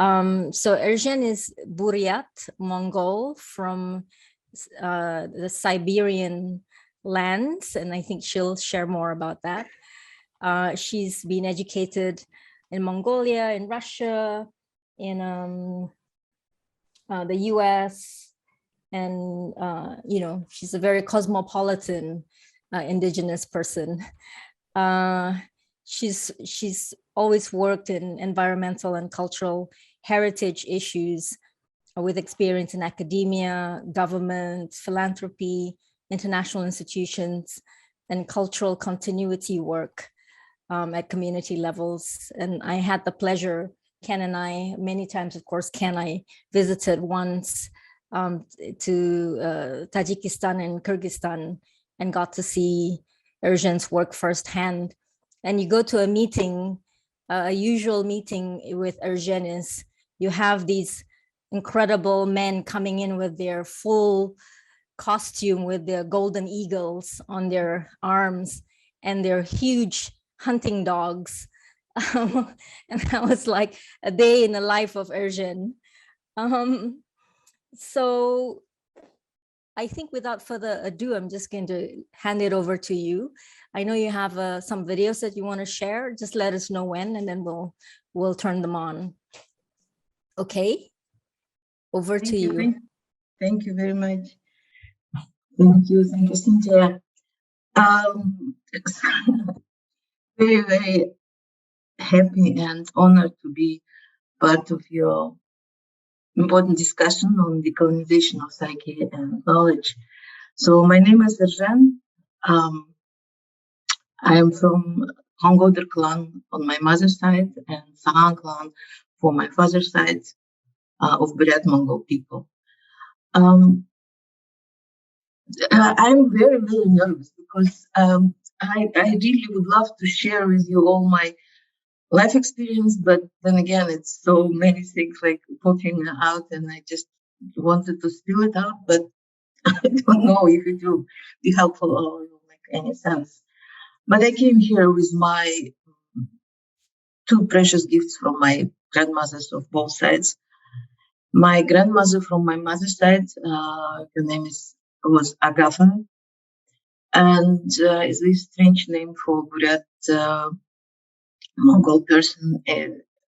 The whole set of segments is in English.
So Erjen is Buryat, Mongol from the Siberian lands, and I think she'll share more about that. She's been educated in Mongolia, in Russia, in the US, and she's a very cosmopolitan indigenous person. She's always worked in environmental and cultural heritage issues with experience in academia, government, philanthropy, international institutions, and cultural continuity work at community levels. And I had the pleasure, Ken and I, many times, of course, Ken, I visited once to Tajikistan and Kyrgyzstan and got to see Erjen's work firsthand. And you go to a meeting, a usual meeting with Erjen is you have these incredible men coming in with their full costume with their golden eagles on their arms and their huge hunting dogs. And that was like a day in the life of Erjen. So I think without further ado, I'm just going to hand it over to you. I know you have some videos that you want to share. Just let us know when, and then we'll turn them on. Okay, over to you. Thank you very much. Thank you, Cynthia. Very, very happy and honored to be part of your important discussion on decolonization of psyche and knowledge. So my name is Erjen. I am from Hongoder clan on my mother's side and Sahan clan for my father's side of Buryat Mongol people. I'm very, very nervous because I really would love to share with you all my life experience, but then again, it's so many things like popping out, and I just wanted to spill it out, but I don't know if it will be helpful or make any sense. But I came here with my two precious gifts from my grandmothers of both sides. My grandmother from my mother's side, her name was Agafa, and is this strange name for Buryat Mongol person,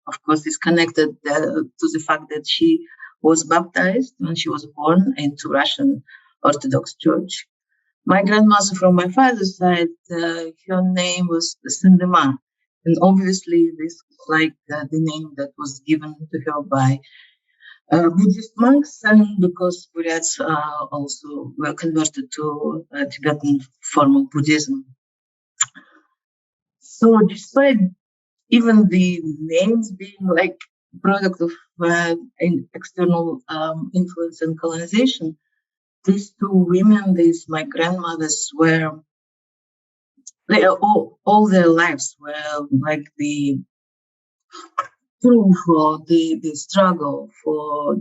of course, is connected to the fact that she was baptized when she was born into Russian Orthodox Church. My grandmother from my father's side, her name was Sindema, and obviously this was like the name that was given to her by Buddhist monks, and because Buryats also were converted to Tibetan form of Buddhism. So despite even the names being like product of external influence and colonization, these two women, my grandmothers, all their lives were like the proof for the struggle for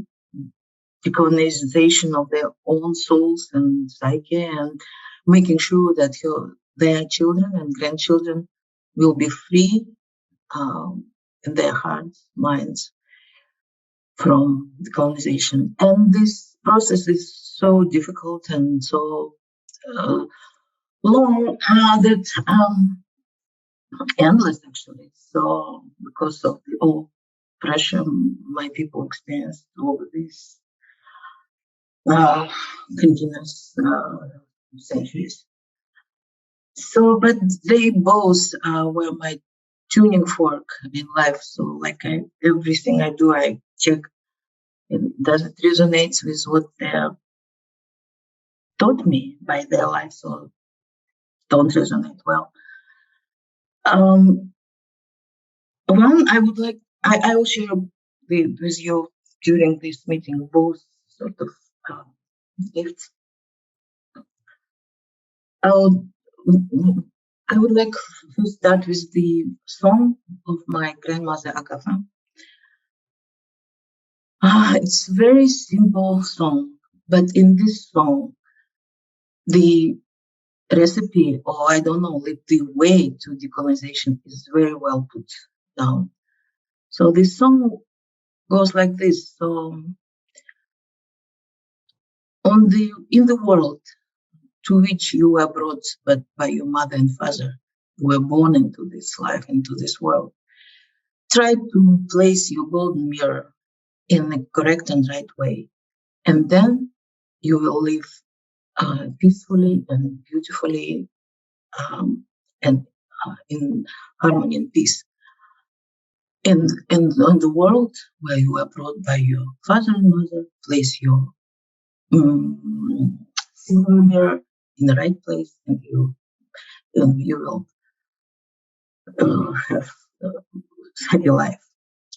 decolonization of their own souls and psyche, and making sure that their children and grandchildren will be free in their hearts, minds from decolonization. And this process is so difficult and so long that endless actually. So because of the oppression my people experienced over these continuous centuries. So, but they both were my tuning fork in life. So like everything I do, I check, does it resonate with what they taught me by their lives or don't resonate well. One, I would like, I will share with you during this meeting both sort of gifts. I would like to start with the song of my grandmother Agafa. It's a very simple song, but in this song, the recipe, or I don't know, like the way to decolonization is very well put down. So this song goes like this. So in the world to which you were brought but by your mother and father, you were born into this life, into this world. Try to place your golden mirror in a correct and right way, and then you will live peacefully and beautifully, and in harmony and peace. And on the world where you were brought by your father and mother, place your silver mirror in the right place, and you will have happy life.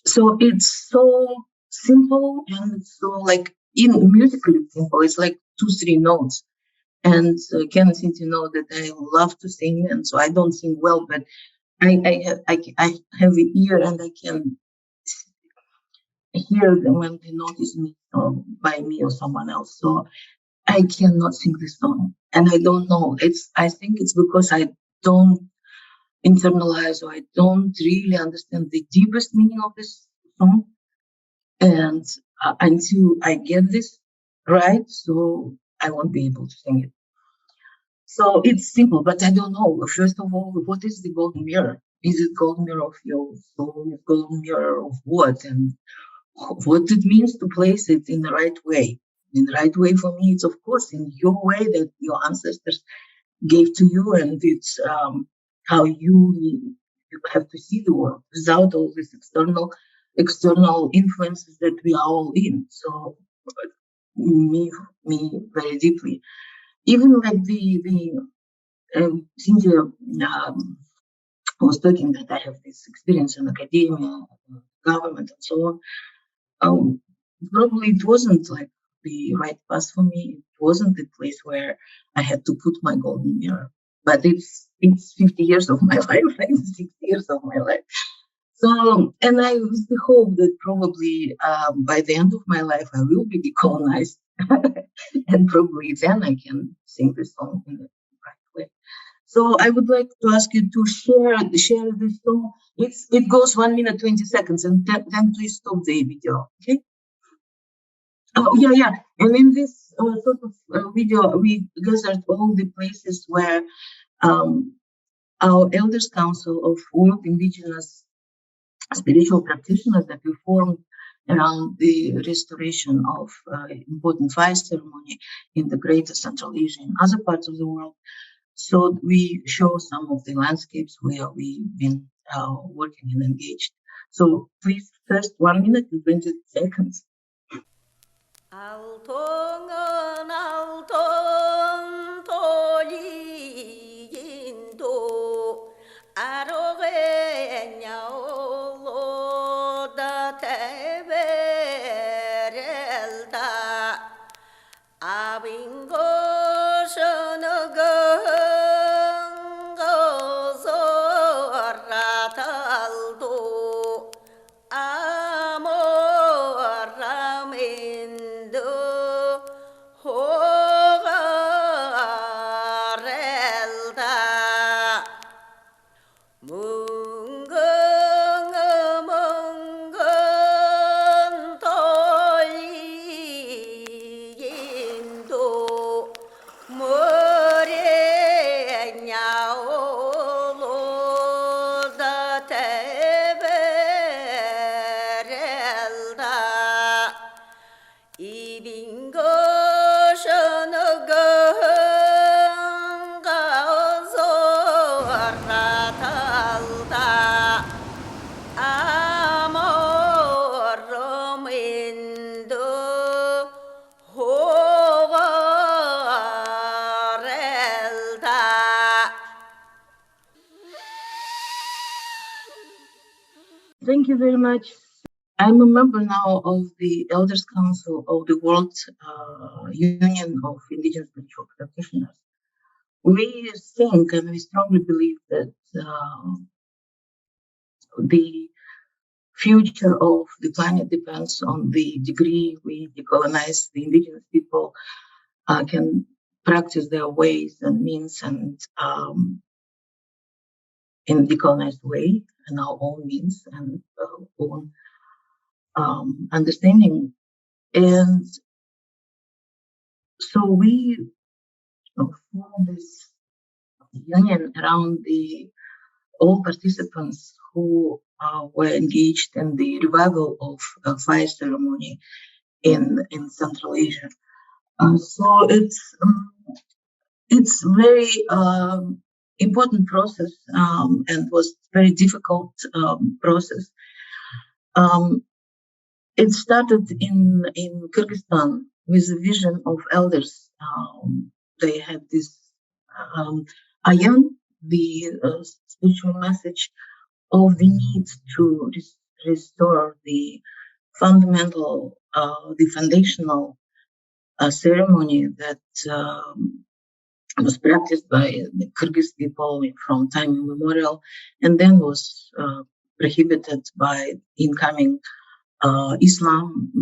So it's so simple, and it's so like in musically simple. It's like 2-3 notes. And Ken seems to know that I love to sing, and so I don't sing well, but I have an ear, and I can hear them when they notice me by me or someone else. So I cannot sing this song, and I don't know. I think it's because I don't internalize, or I don't really understand the deepest meaning of this song, and until I get this right, so I won't be able to sing it. So it's simple, but I don't know. First of all, what is the golden mirror? Is it golden mirror of your soul? Golden mirror of what? And what it means to place it in the right way. In the right way for me, it's of course in your way that your ancestors gave to you, and it's how you have to see the world without all these external influences that we are all in. So me very deeply. Even like the Cynthia was talking that I have this experience in academia, government, and so on. Probably it wasn't like the right path for me. It wasn't the place where I had to put my golden mirror. But it's 50 years of my life, like 60 years of my life. So, and I with the hope that probably by the end of my life I will be decolonized, and probably then I can sing this song in the right way. So I would like to ask you to share this song. It goes 1 minute 20 seconds, and then please stop the video. Okay. Oh yeah. And in this sort of video, we gathered all the places where our Elders Council of World Indigenous Spiritual Practitioners that we formed around the restoration of important fire ceremony in the Greater Central Asia and other parts of the world. So we show some of the landscapes where we've been working and engaged. So please, first 1 minute and 20 seconds. 알통은 알통 돌리긴도 아로게냐올로다 테베렐다 아빙고셔너근 고소라탈도 아모라민도 호가렐다 뭉근은 돌리긴도 머리냐올로다 테베렐다 이빙고셔너근 가소라탈다 아모로민도 호가렐다. Thank you very much. I'm a member now of the Elders Council of the World Union of Indigenous Spiritual Practitioners. We think and we strongly believe that the future of the planet depends on the degree we decolonize the indigenous people, can practice their ways and means and in a decolonized way and our own means and own understanding. And so we formed this union around all participants who were engaged in the revival of fire ceremony in Central Asia. So it's very important process and was very difficult process. It started in Kyrgyzstan with a vision of elders. They had this ayan, the spiritual message of the need to restore the fundamental, the foundational ceremony that was practiced by the Kyrgyz people from time immemorial, and then was prohibited by incoming Islamic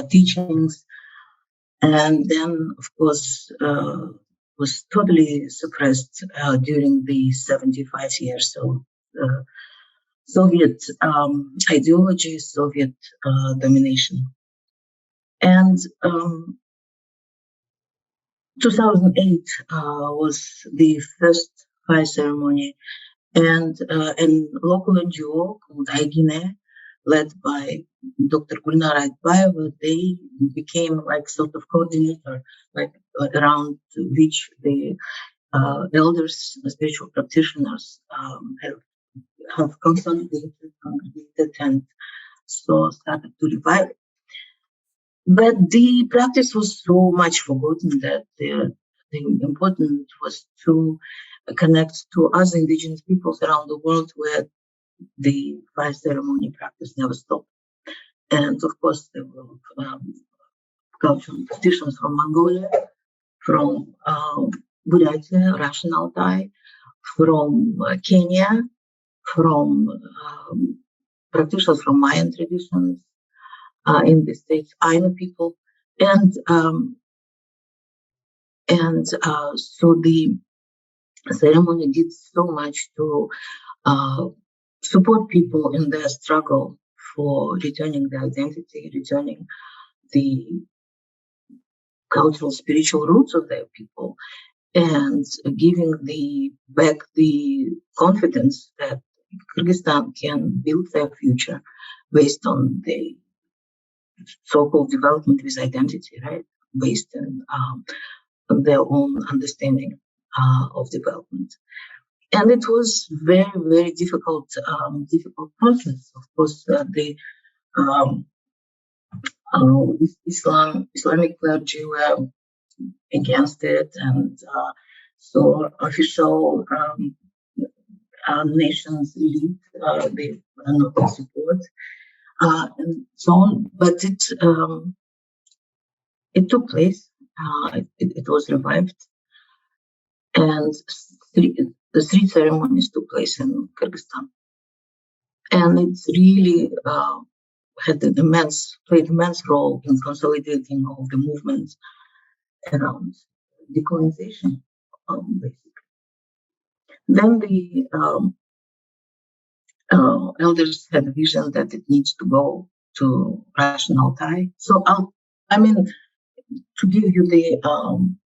teachings, and then, of course, was totally suppressed during the 75 years of Soviet ideology, Soviet domination. And 2008 was the first fire ceremony, and a local NGO called Aygine, led by Dr. Gulnara Aytbayeva, they became like sort of coordinator, like around which the elders, spiritual practitioners have consolidated, congregated, and so started to revive it. But the practice was so much forgotten that the important was to connect to other indigenous peoples around the world where the fire ceremony practice never stopped. And of course, there were cultural practitioners from Mongolia, from Buryatia, Russian Altai, from Kenya, from practitioners from Mayan traditions, in the States, Ainu people, and so the ceremony did so much to support people in their struggle for returning their identity, returning the cultural, spiritual roots of their people, and giving back the confidence that Kyrgyzstan can build their future based on the so-called development with identity, right? Based on their own understanding of development. And it was very, very difficult process. Of course, the Islamic clergy were against it, and so official nations elite they were not in support, and so on. But it took place. It was revived, and the three ceremonies took place in Kyrgyzstan, and it's really played immense role in consolidating all the movements around decolonization, basically. Then the elders had a vision that it needs to go to Russian Altai. So to give you the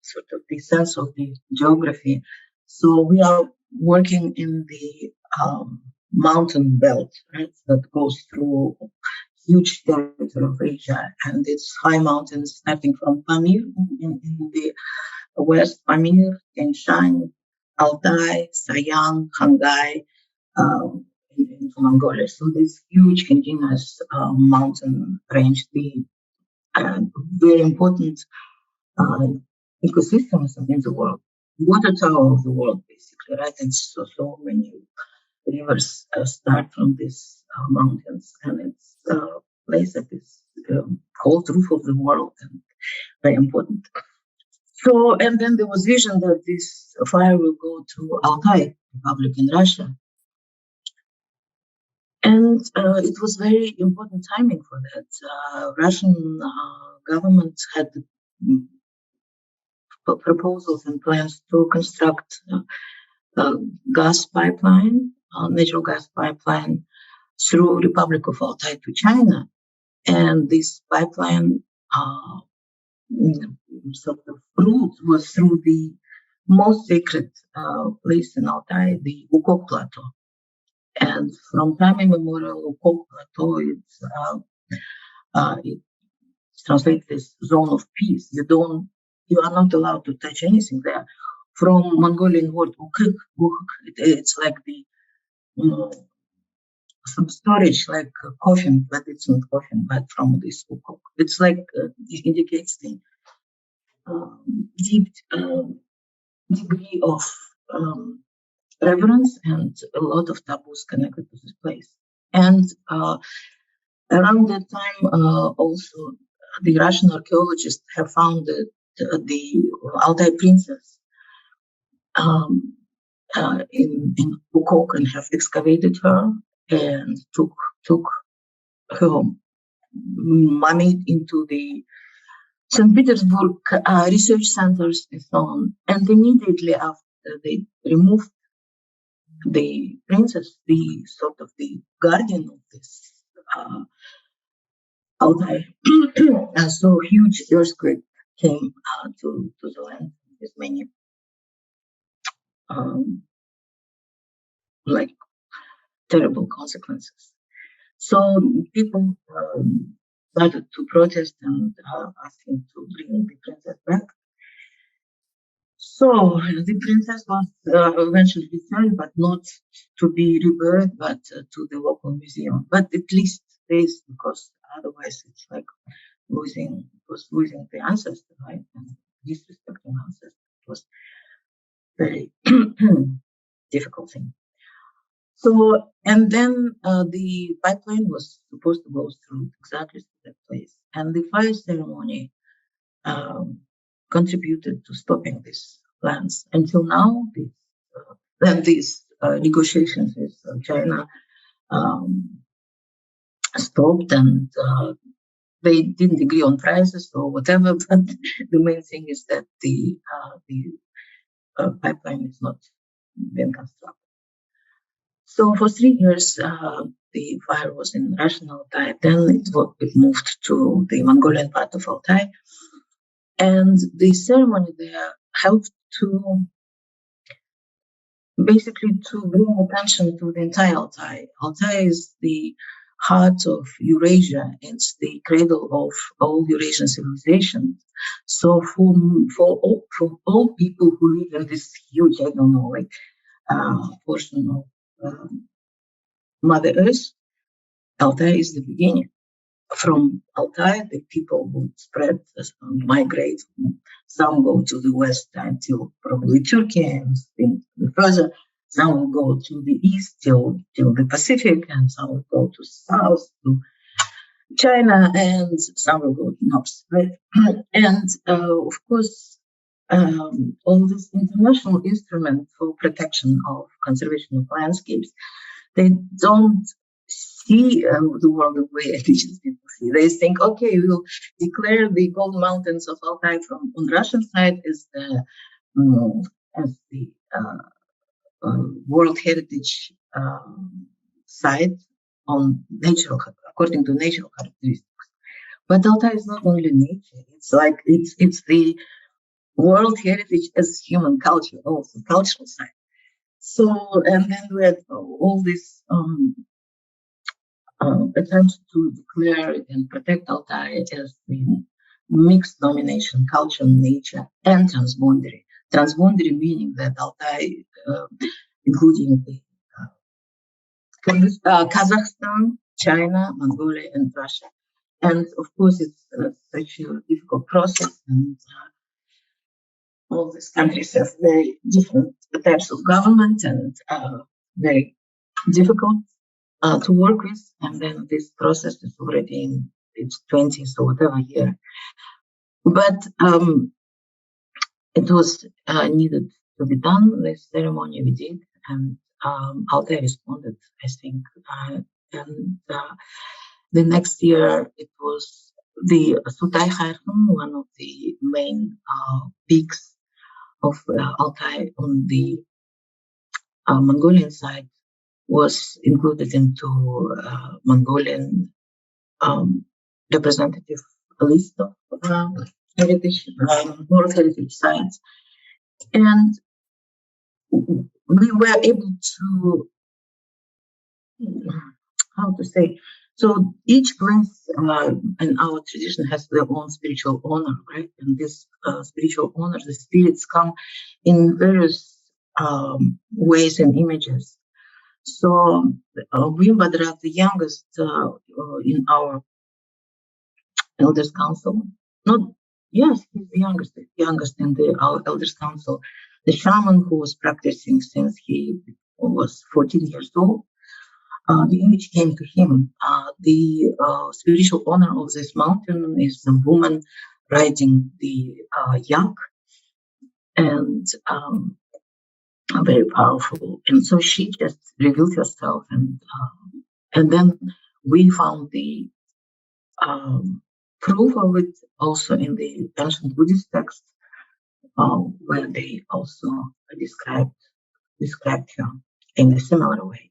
sort of the sense of the geography. So we are working in the mountain belt, right, that goes through huge territory of Asia, and it's high mountains starting from Pamir in the west, Pamir, Tian Shan, Altai, Sayang, Khangai, into Mongolia. So this huge continuous mountain range, the very important ecosystems in the world, water tower of the world, basically, right? And so many rivers start from these mountains, and it's a place that is called roof of the world and very important. So, and then there was vision that this fire will go to Altai Republic in Russia. And it was very important timing for that. Russian government had proposals and plans to construct a gas pipeline, natural gas pipeline, through Republic of Altai to China. And this pipeline sort of route was through the most sacred place in Altai, the Ukok Plateau. And from time immemorial, Ukok Plateau, it's translated as zone of peace. You are not allowed to touch anything there. From Mongolian word ukuk, it's like the some storage, like a coffin, but it's not coffin, but from this ukuk. It's like it indicates the deep degree of reverence and a lot of taboos connected to this place. And around that time, also the Russian archaeologists have found that the Altai princess in Ukok and have excavated her and took her mummy into the St. Petersburg research centers and so on. And immediately after they removed the princess, the sort of the guardian of this Altai, so huge earthquake came to the land with many like terrible consequences. So people started to protest and asking to bring the princess back. So the princess was eventually returned, but not to be rebirthed, but to the local museum. But at least this, because otherwise it's like losing the ancestor, right? And disrespecting ancestors was very difficult thing. So, and then the pipeline was supposed to go through exactly that place. And the fire ceremony contributed to stopping these plans. Until now, these negotiations with China stopped, and they didn't agree on prices or whatever. But the main thing is that the pipeline is not being constructed. So for 3 years, the fire was in Russian Altai. Then it moved to the Mongolian part of Altai. And the ceremony there helped to basically to bring attention to the entire Altai. Altai is the heart of Eurasia. It's the cradle of all Eurasian civilizations. So for all people who live in this huge, I don't know, like portion of Mother Earth, Altai is the beginning. From Altai, the people would spread, migrate. Some go to the west until probably Turkey, and further. Some will go to the east till the Pacific, and some will go to south to China, and some will go to north. Right? And of course, all these international instruments for protection of conservation of landscapes, they don't see the world the way indigenous people see. They think, okay, we'll declare the Gold Mountains of Altai on the Russian side as the World Heritage site according to natural characteristics. But Altai is not only nature; it's like it's the World Heritage as human culture, also cultural site. So, and then we had all this attempts to declare and protect Altai as the mixed domination, culture, nature, and transboundary. Transboundary meaning that Altai, including the Kazakhstan, China, Mongolia, and Russia. And of course, it's such a difficult process, and all these countries have very different types of government and very difficult to work with. And then this process is already in its 20s or whatever year. But it was needed to be done. This ceremony we did, and Altai responded, I think. And the next year, it was the Sutai Khairkhan, one of the main peaks of Altai on the Mongolian side, was included into Mongolian representative list of heritage, World Heritage Sites. And we were able to, how to say, so each place in our tradition has their own spiritual owner, right? And this spiritual owner, the spirits come in various ways and images. So Wimbadra, the youngest in our elders council, he's the youngest in our elders council. The shaman who was practicing since he was 14 years old, the image came to him. The spiritual owner of this mountain is a woman riding the yak, and very powerful. And so she just revealed herself, and then we found the proof of it also in the ancient Buddhist text, where they also described her in a similar way.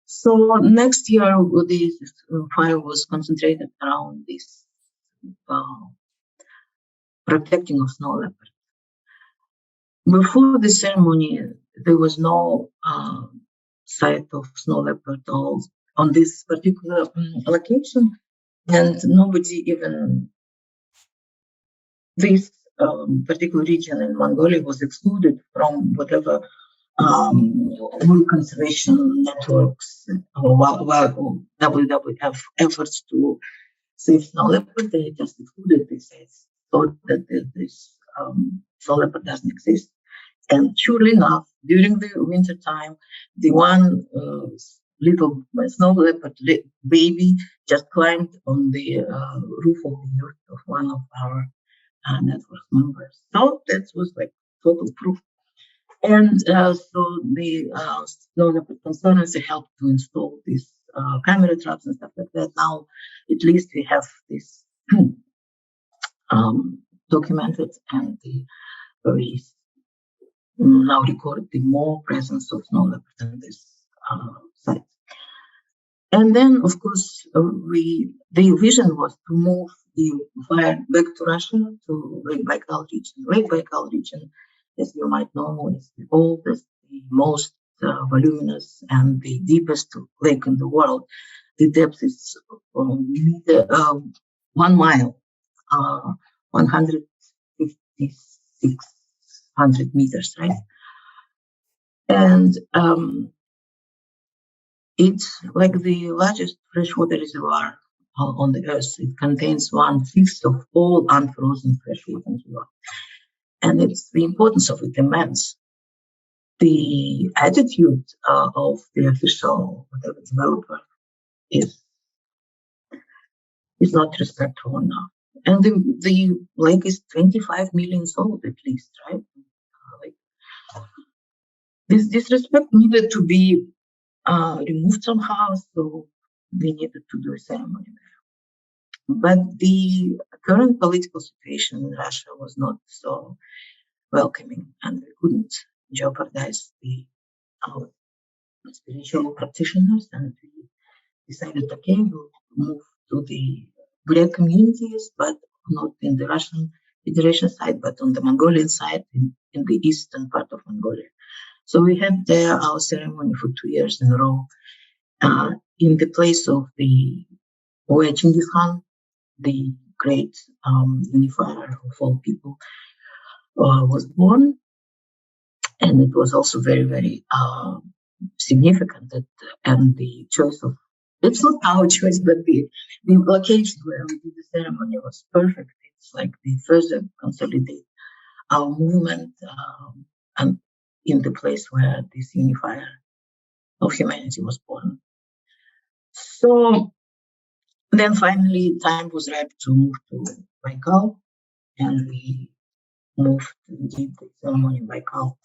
So next year, this fire was concentrated around this protecting of snow leopard. Before the ceremony, there was no sight of snow leopard on this particular location, and nobody even, this particular region in Mongolia was excluded from whatever world conservation networks or WWF efforts to save snow leopard. They just excluded this, thought that this snow leopard doesn't exist. And surely enough, during the winter time, the one little snow leopard baby just climbed on the roof of the yurt of one of our network members. So that was like total proof. And so the snow leopard conservancy helped to install these camera traps and stuff like that. Now, at least we have this documented, and we now record the more presence of snow leopard in this site. And then, of course, the vision was to move the fire back to Russia, to Lake Baikal region. Lake Baikal region, as you might know, is the oldest, the most voluminous, and the deepest lake in the world. The depth is 1 mile, 156 meters, right? And it's like the largest freshwater reservoir on the earth. It contains 1/5 of all unfrozen freshwater in the world. And it's the importance of it immense. The attitude of the official, whatever developer, is not respectful enough. And the lake is 25 million old at least, right? This disrespect needed to be removed somehow, so we needed to do a ceremony there. But the current political situation in Russia was not so welcoming, and we couldn't jeopardize the spiritual practitioners, and we decided, okay, we'll move to the Buddha communities, but not in the Russian Federation side, but on the Mongolian side, in the eastern part of Mongolia. So we had there our ceremony for 2 years in a row, in the place of where Genghis Khan, the great unifier of all people, was born. And it was also very, very significant and the choice of, it's not our choice, but the location where we did the ceremony was perfect. It's like they further consolidate our movement and in the place where this unifier of humanity was born. So then finally time was ripe to move to Baikal, and we moved and did the ceremony in Baikal.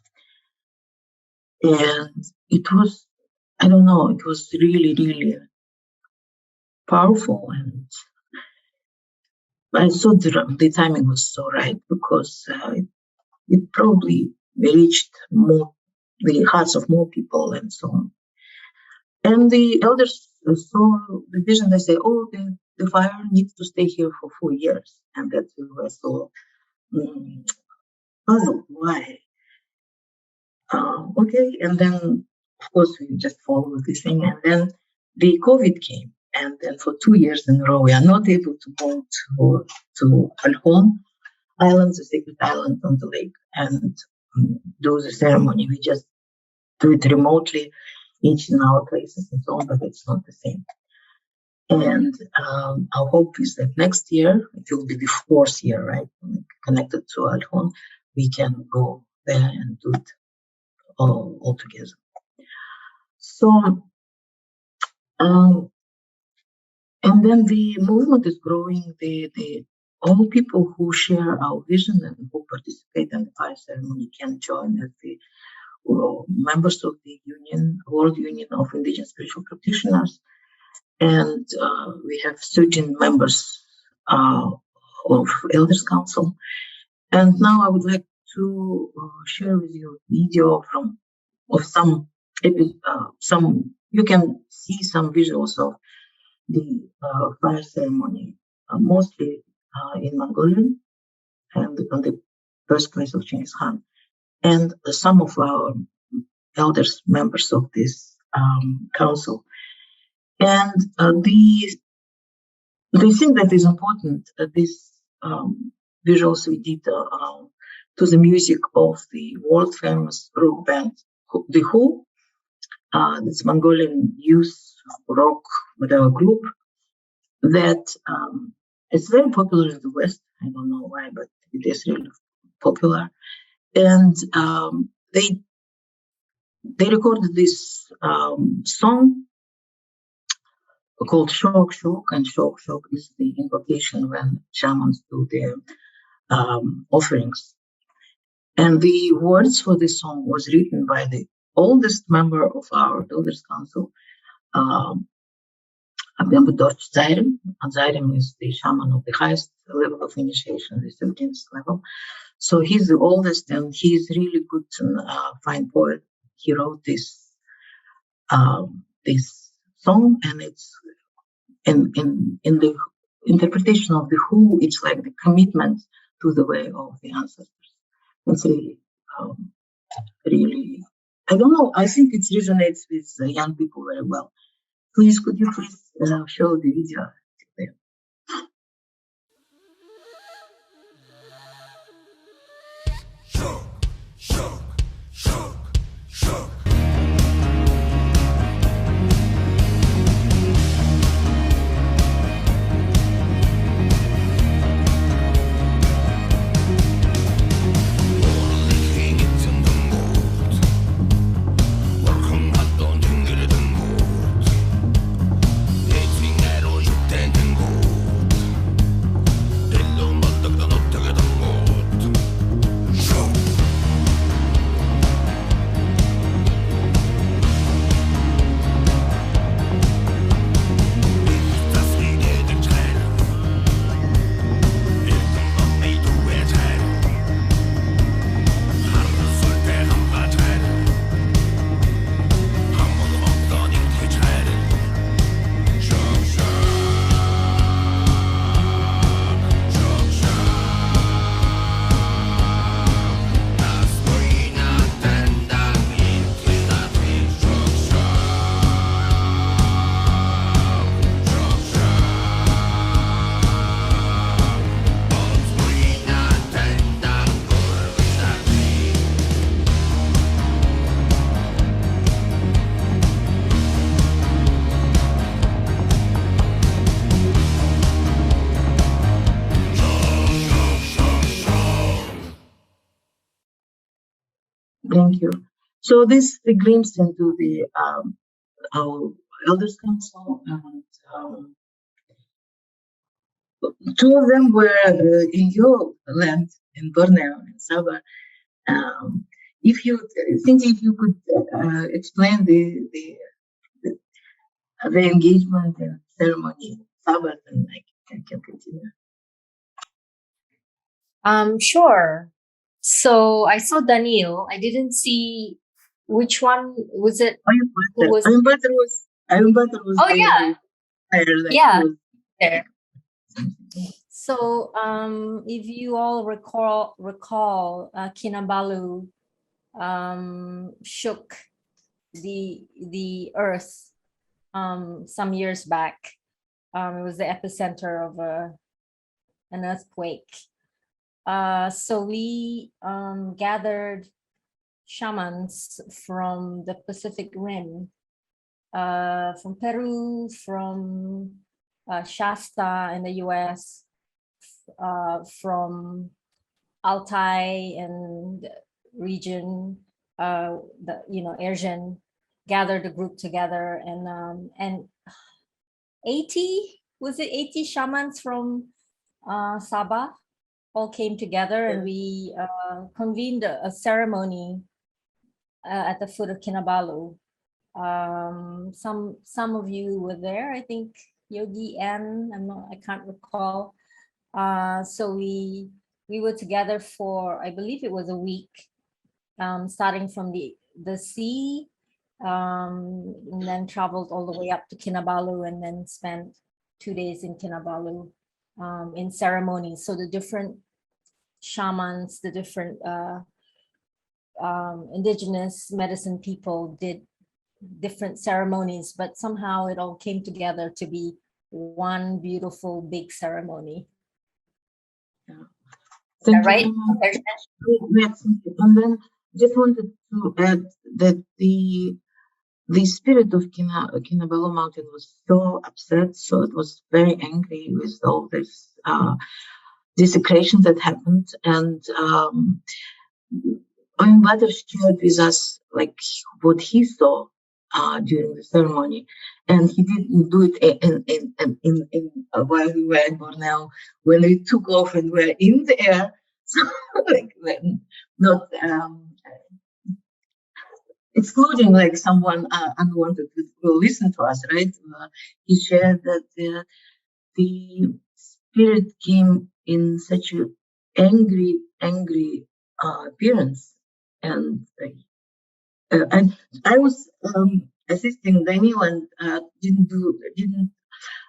And it was, I don't know, it was really, really powerful. And I thought the timing was so right, because it probably reached the hearts of more people and so on. And the elders saw the vision. They say, "Oh, the fire needs to stay here for 4 years," and that we were so puzzled. Why? Okay, and then of course we just followed this thing, and then the COVID came, and then for 2 years in a row we are not able to go to Alhon Island, the secret island on the lake, and do the ceremony. We just do it remotely, each in our places and so on, but it's not the same. And our hope is that next year, it will be the 4th year, right, connected to Alhon, we can go there and do it all together. So, and then the movement is growing. All people who share our vision and who participate in the fire ceremony can join as the members of the World Union of Indigenous Spiritual Practitioners. And we have 13 members of Elders Council. And now I would like to share with you a video of some. You can see some visuals of the fire ceremony, mostly in Mongolian and on the birthplace of Genghis Khan. And some of our elders, members of this council. And the thing that is important, these visuals we did to the music of the world famous rock band, The Who, this Mongolian youth rock whatever group that is very popular in the West. I don't know why, but it is really popular. And they recorded this song called Shok Shok, and Shok Shok is the invocation when shamans do their offerings. And the words for this song was written by the oldest member of our Elders Council, Abdambador Zairim. Zairim is the shaman of the highest level of initiation, the 17th level. So he's the oldest, and he's really good and fine poet. He wrote this song, and it's in the interpretation of the Who, it's like the commitment to the way of the ancestors. It's really, I don't know, I think it resonates with young people very well. Please, could you please show the video? Thank you. So this is the glimpse into the our Elders Council, and two of them were in your land in Borneo, in Sabah. If you could explain the engagement and ceremony in Sabah, then I can continue. Sure. So I saw Daniel. I didn't see which one was it. My brother was Iron Butter was Oh yeah, yeah. There. So if you all recall Kinabalu shook the earth some years back. It was the epicenter of an earthquake. So we gathered shamans from the Pacific Rim, from Peru, from Shasta in the US, from Altai and region, Erjen gathered a group together, and 80 shamans from Sabah all came together, and we convened a ceremony at the foot of Kinabalu. Some of you were there, I think Yogi N, I can't recall. So we were together for, I believe it was a week, starting from the sea, and then traveled all the way up to Kinabalu, and then spent 2 days in Kinabalu in ceremonies. So the different shamans, the different indigenous medicine people did different ceremonies, but somehow it all came together to be one beautiful big ceremony. Thank right? Yes, and then just wanted to add that the spirit of Kinabalu Mountain was so upset, so it was very angry with all this desecration that happened, and Owen Butter shared with us like what he saw during the ceremony, and he didn't do it in while we were at Borneo, when we took off and were in the air, so like not excluding like someone unwanted will listen to us, right? He shared that the spirit came in such an angry appearance, and I was assisting Daniel and didn't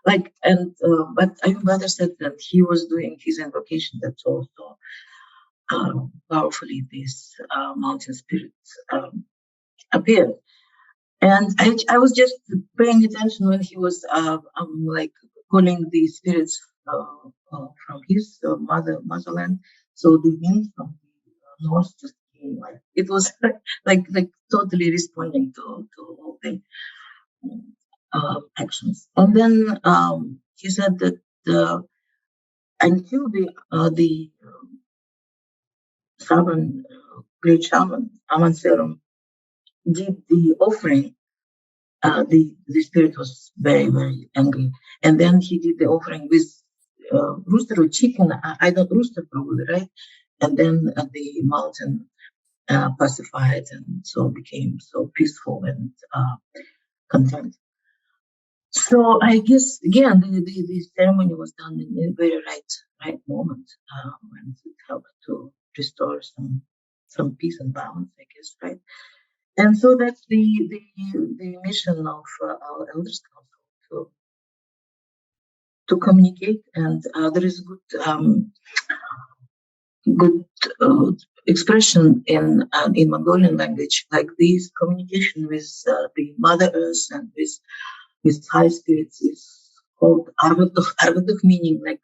like, and but I rather said that he was doing his invocation. That's also powerfully this mountain spirit appeared. And I was just paying attention when he was like calling the spirits from his motherland. So the wind from the north just came, like it was like totally responding to all the actions. And then he said that until the shaman, great shaman Aman Serum, did the offering, the spirit was very angry, and then he did the offering with rooster or chicken. I don't rooster probably, right? And then the mountain pacified, and so became so peaceful and content. So I guess again the ceremony was done in a very right moment, and it helped to restore some peace and balance, I guess, right? And so that's the mission of our elders council, to communicate, and there is good expression in Mongolian language, like this communication with the Mother Earth and with high spirits is called arvaduch, meaning like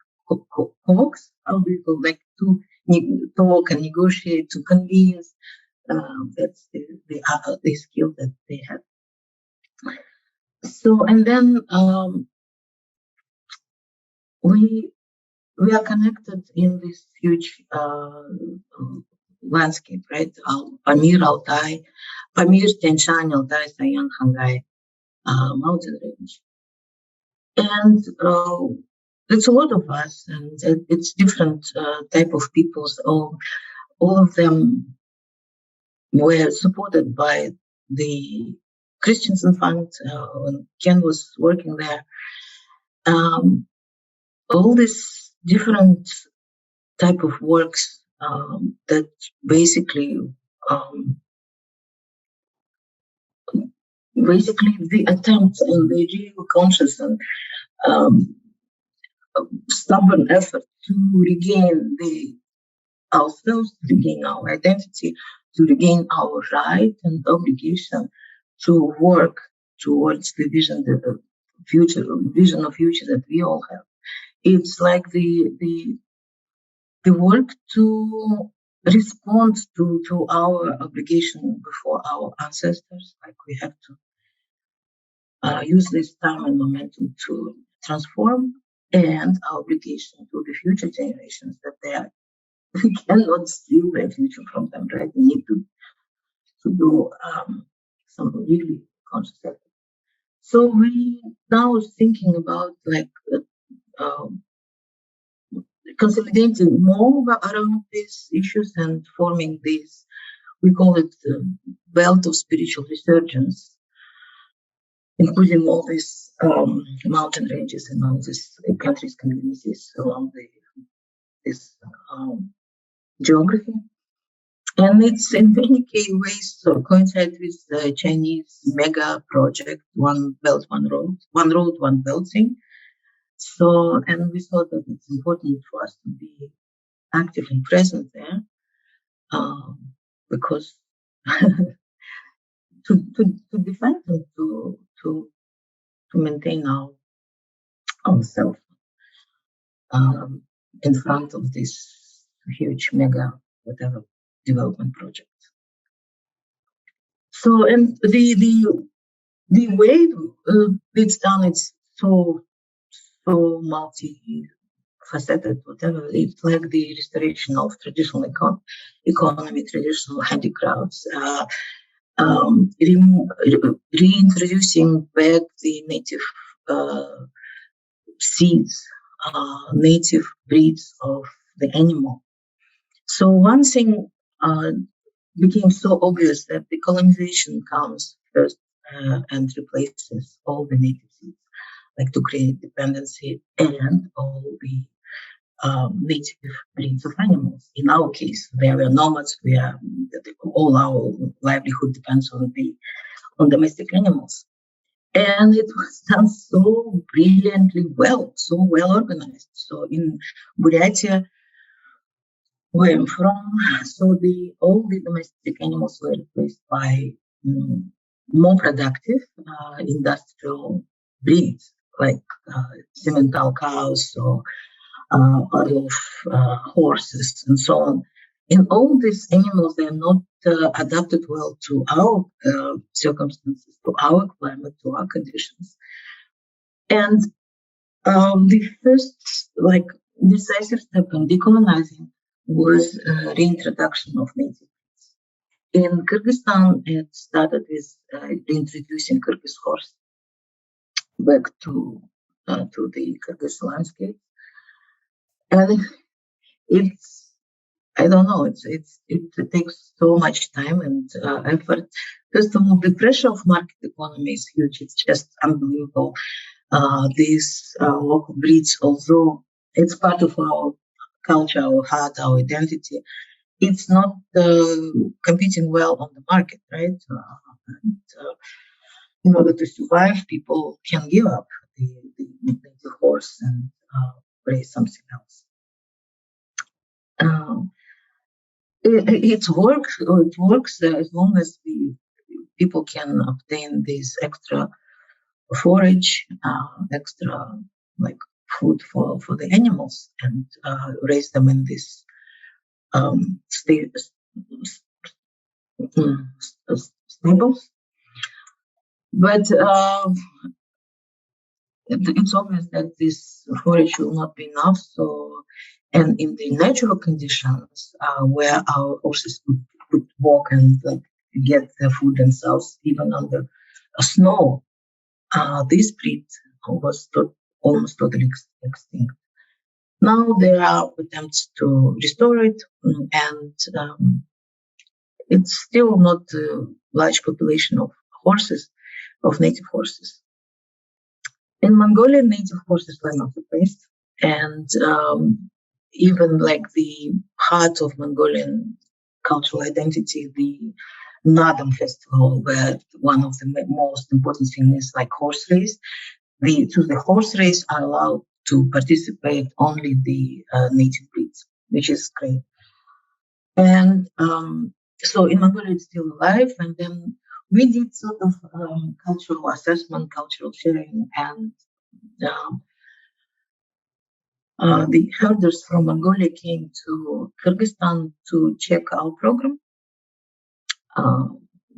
talks, how do you call, like to talk and negotiate, to convince. That's the skill that they have. So, and then we are connected in this huge landscape, right? Pamir, Altai, Pamir, Tian Shan, Altai, Sayan, Hangai mountain range. And it's a lot of us, and it's different type of peoples. All of them were supported by the Christensen Fund when Ken was working there. All these different type of works that basically basically the attempt and the real conscious and um, stubborn effort to regain ourselves, to regain our identity, to regain our right and obligation to work towards the vision, the vision of future that we all have. It's like the work to respond to our obligation before our ancestors. Like we have to use this time and momentum to transform, and our obligation to the future generations that we cannot steal their future from them, right? We need to do some really conscious effort. So we now thinking about like consolidating more around these issues and forming this, we call it the belt of spiritual resurgence, including all these mountain ranges and all these countries, communities around this geography. And it's in many ways coincide with the Chinese mega project, One Belt, One Road, One Belt thing. So, and we thought that it's important for us to be active and present there, because to defend and to maintain ourselves in front of this huge mega whatever development project. So, and the way it's done, it's so multi-faceted, whatever. It's like the restoration of traditional economy, traditional handicrafts, reintroducing back the native seeds, native breeds of the animal. So one thing became so obvious that decolonization comes first and replaces all the native seeds, like to create dependency and all the native breeds of animals. In our case, we are nomads. All our livelihood depends on domestic animals, and it was done so brilliantly well, so well organized. So in Buryatia, where I'm from, so all the domestic animals were replaced by more productive industrial breeds like Simmental cows or Orlov horses and so on. And all these animals, they are not adapted well to our circumstances, to our climate, to our conditions. And the first decisive step in decolonizing was reintroduction of native breeds. In Kyrgyzstan, it started with reintroducing Kyrgyz horse back to the Kyrgyz landscape, and I don't know, it takes so much time and effort. First of all, the pressure of market economy is huge. It's just unbelievable. These local breeds, although it's part of our culture, our heart, our identity, it's not competing well on the market, right? In order to survive, people can give up the native horse and raise something else. It works as long as people can obtain this extra forage, extra food for the animals, and raise them in this stables. But it's obvious that this forage will not be enough. So, and in the natural conditions where our horses could walk and get their food themselves, even under snow, this breed was almost totally extinct. Now there are attempts to restore it, and it's still not a large population of horses, of native horses. In Mongolia, native horses were not replaced, and even the heart of Mongolian cultural identity, the Nadam festival, where one of the most important things is like horse race. To the horse race are allowed to participate only the native breeds, which is great. And so in Mongolia, it's still alive. And then we did sort of cultural assessment, cultural sharing, and the herders from Mongolia came to Kyrgyzstan to check our program,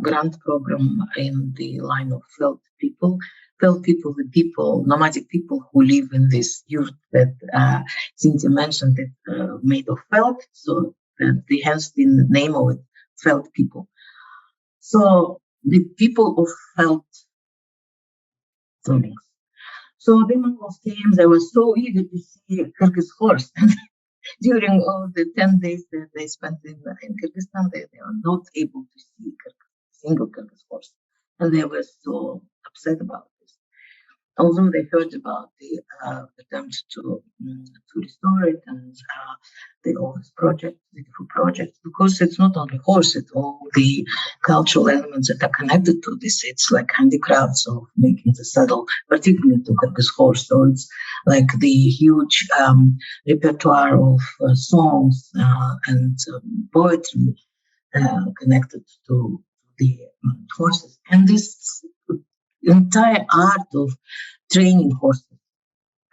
grant program in the line of felt people, the people, nomadic people who live in this yurt that Cynthia mentioned, that made of felt. So hence the name of it, felt people. So the people of felt feelings. So the Mongols came, they were so eager to see Kyrgyz horse. During all the 10 days that they spent in Kyrgyzstan, they were not able to see single Kyrgyz horse. And they were so upset about this. Although they heard about the attempt to restore it and the Always project, beautiful project, because it's not only horse, it's all the cultural elements that are connected to this. It's like handicrafts of making the saddle, particularly to Kyrgyz horse. So it's like the huge repertoire of songs and poetry connected to the horses. And this entire art of training horses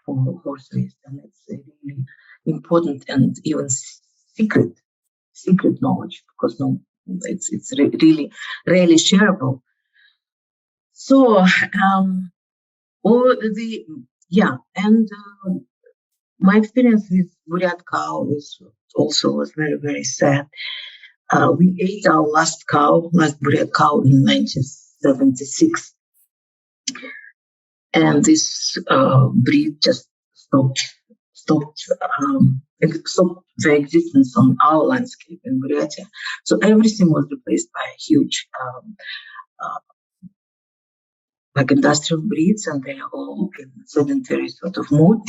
for horse race, and it's a really important and even secret knowledge, because it's really rarely shareable. So my experience with Buryat cow was very, very sad. We ate our last Buryat cow in 1976. And this breed just stopped their existence on our landscape in Buryatia. So everything was replaced by huge like industrial breeds, and they are all in sedentary sort of mode.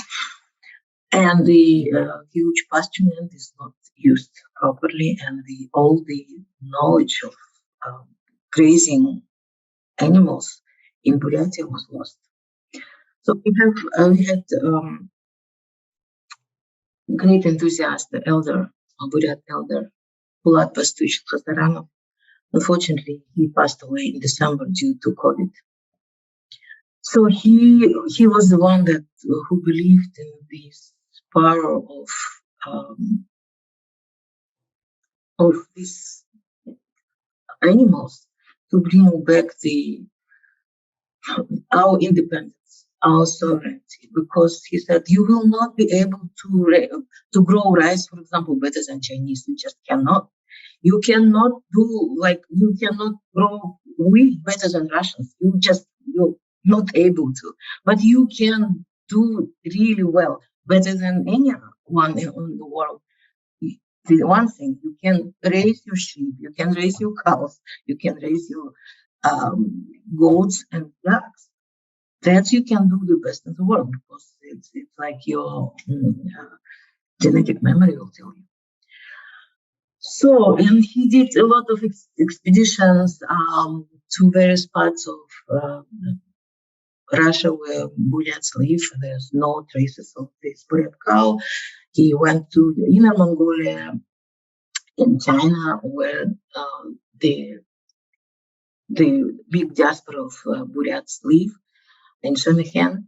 And the huge pasture land is not used properly, and all the knowledge of grazing animals in Buryatia was lost. So we had great enthusiast, the elder, Buryat elder, Pulat Pastuch Khasaranov. Unfortunately, he passed away in December due to COVID. So he was the one who believed in this power of these animals to bring back our independence, our sovereignty, because he said you will not be able to grow rice, for example, better than Chinese. You just cannot. You cannot grow wheat better than Russians. You're not able to. But you can do really well, better than anyone in the world. The one thing, you can raise your sheep, you can raise your cows, you can raise your goats and ducks. That you can do the best in the world, because it's like your genetic memory will tell you. So, and he did a lot of expeditions to various parts of Russia where Buryats live. There's no traces of this Buryat cow. He went to the Inner Mongolia in China, where the big diaspora of Buryats live, in Shemikhan.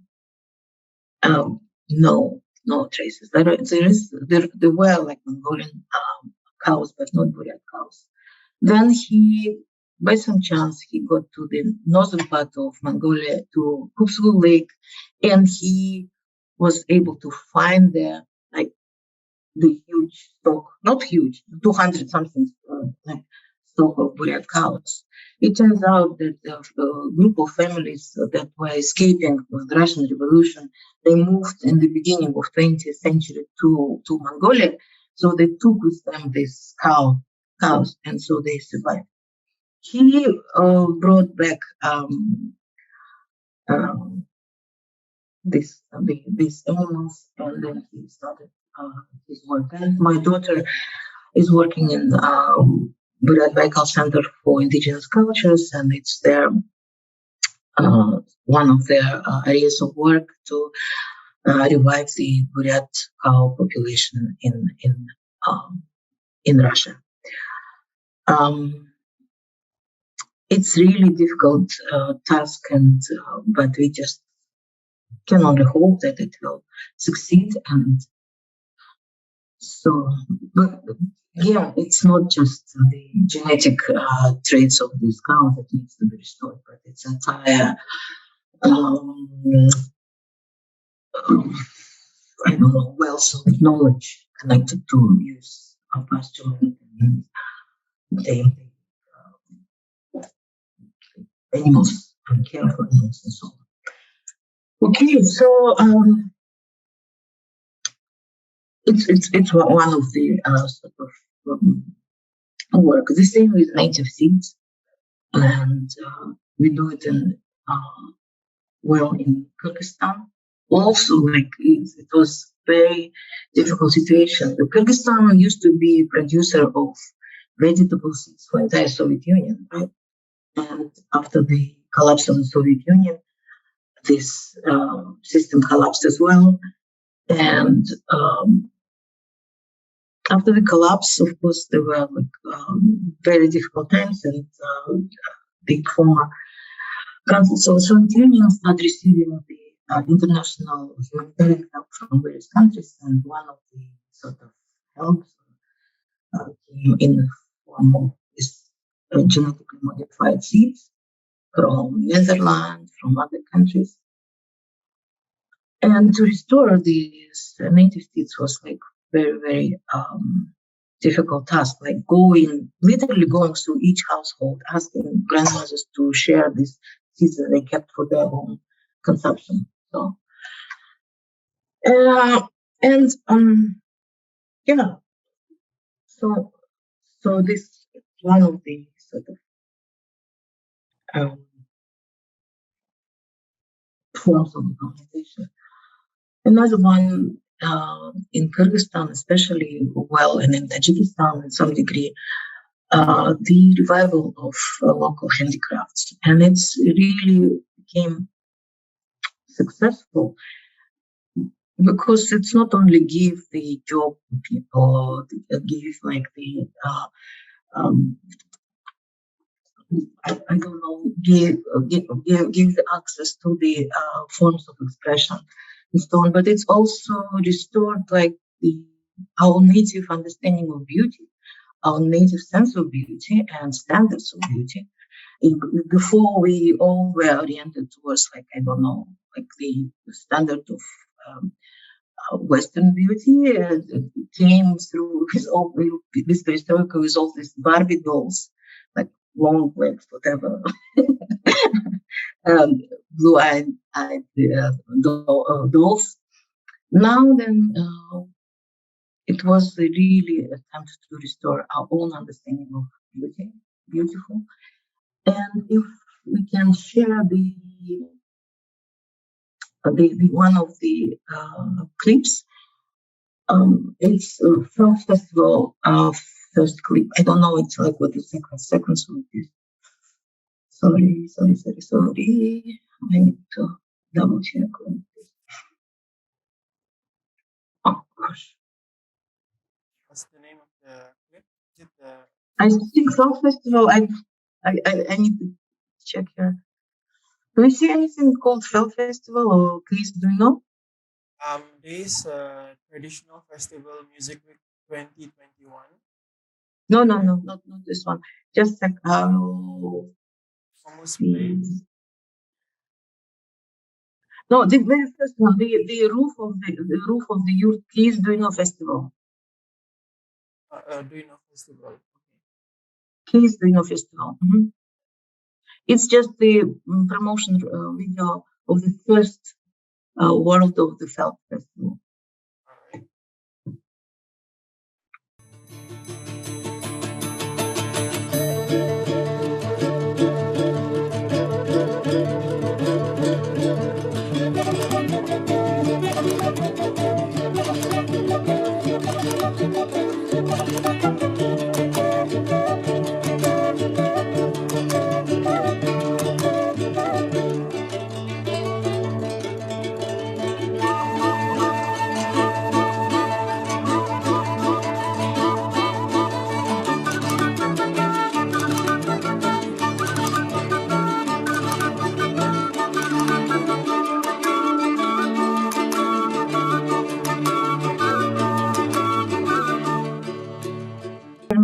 No traces. There were like Mongolian cows, but not Buryat cows. Then by some chance, he got to the northern part of Mongolia, to Kupsulu Lake, and he was able to find there like the huge stock, not huge, 200 something like stock of Buryat cows. It turns out that a group of families that were escaping the Russian Revolution, they moved in the beginning of 20th century to Mongolia. So they took with them these cows, and so they survived. He brought back these animals, and then he started his work. And my daughter is working in Buryat Baikal Center for Indigenous Cultures, and it's their one of their areas of work to revive the Buryat cow population in Russia. It's really difficult task, and but we just can only hope that it will succeed. And so, but yeah, it's not just the genetic traits of these cows that needs to be restored, but it's entire I don't know, wealth of knowledge connected to use of pasture and the animals and care for animals and so on. Okay, so it's one of the sort of work. The same with native seeds, and we do it in well in Kyrgyzstan. Also, like it was very difficult situation. The Kyrgyzstan used to be a producer of vegetable seeds for entire Soviet Union, right? And after the collapse of the Soviet Union, this system collapsed as well. And after the collapse, of course, there were very difficult times, and the former countries of the Soviet Union started receiving the international humanitarian help from various countries, and one of the sort of helps came in the form of this genetically modified seeds from Netherlands, from other countries. And to restore these native seeds was like very, very difficult task, like literally going through each household, asking grandmothers to share these seeds that they kept for their own consumption. So, yeah. So this is one of the sort of forms of decolonization. Another one in Kyrgyzstan, especially well, and in Tajikistan in some degree, the revival of local handicrafts, and it's really became successful because it's not only give the job to people, give like the I don't know, give the access to the forms of expression and so on, but it's also restored like our native understanding of beauty, our native sense of beauty and standards of beauty. Before we all were oriented towards like, I don't know, like the standard of Western beauty came through this historical with all these Barbie dolls, like long legs, whatever, blue-eyed dolls. Now then, it was really an attempt to restore our own understanding of beauty, beautiful. And if we can share the one of the clips, it's film festival first clip. I don't know, it's like what the second song is. Sorry. I need to double check. Oh gosh. What's the name of the clip? Is it the... I think film festival. I need to check here. Do you see anything called film festival, or please do you know? There is a traditional festival music week 2021. No, not this one. Just like Almost played. No, the very first one, the roof of the yurt. Please do you know festival? Do you know festival? Okay. Please do you know festival? Mm-hmm. It's just the promotion video of the first World of the Felt Festival. All right.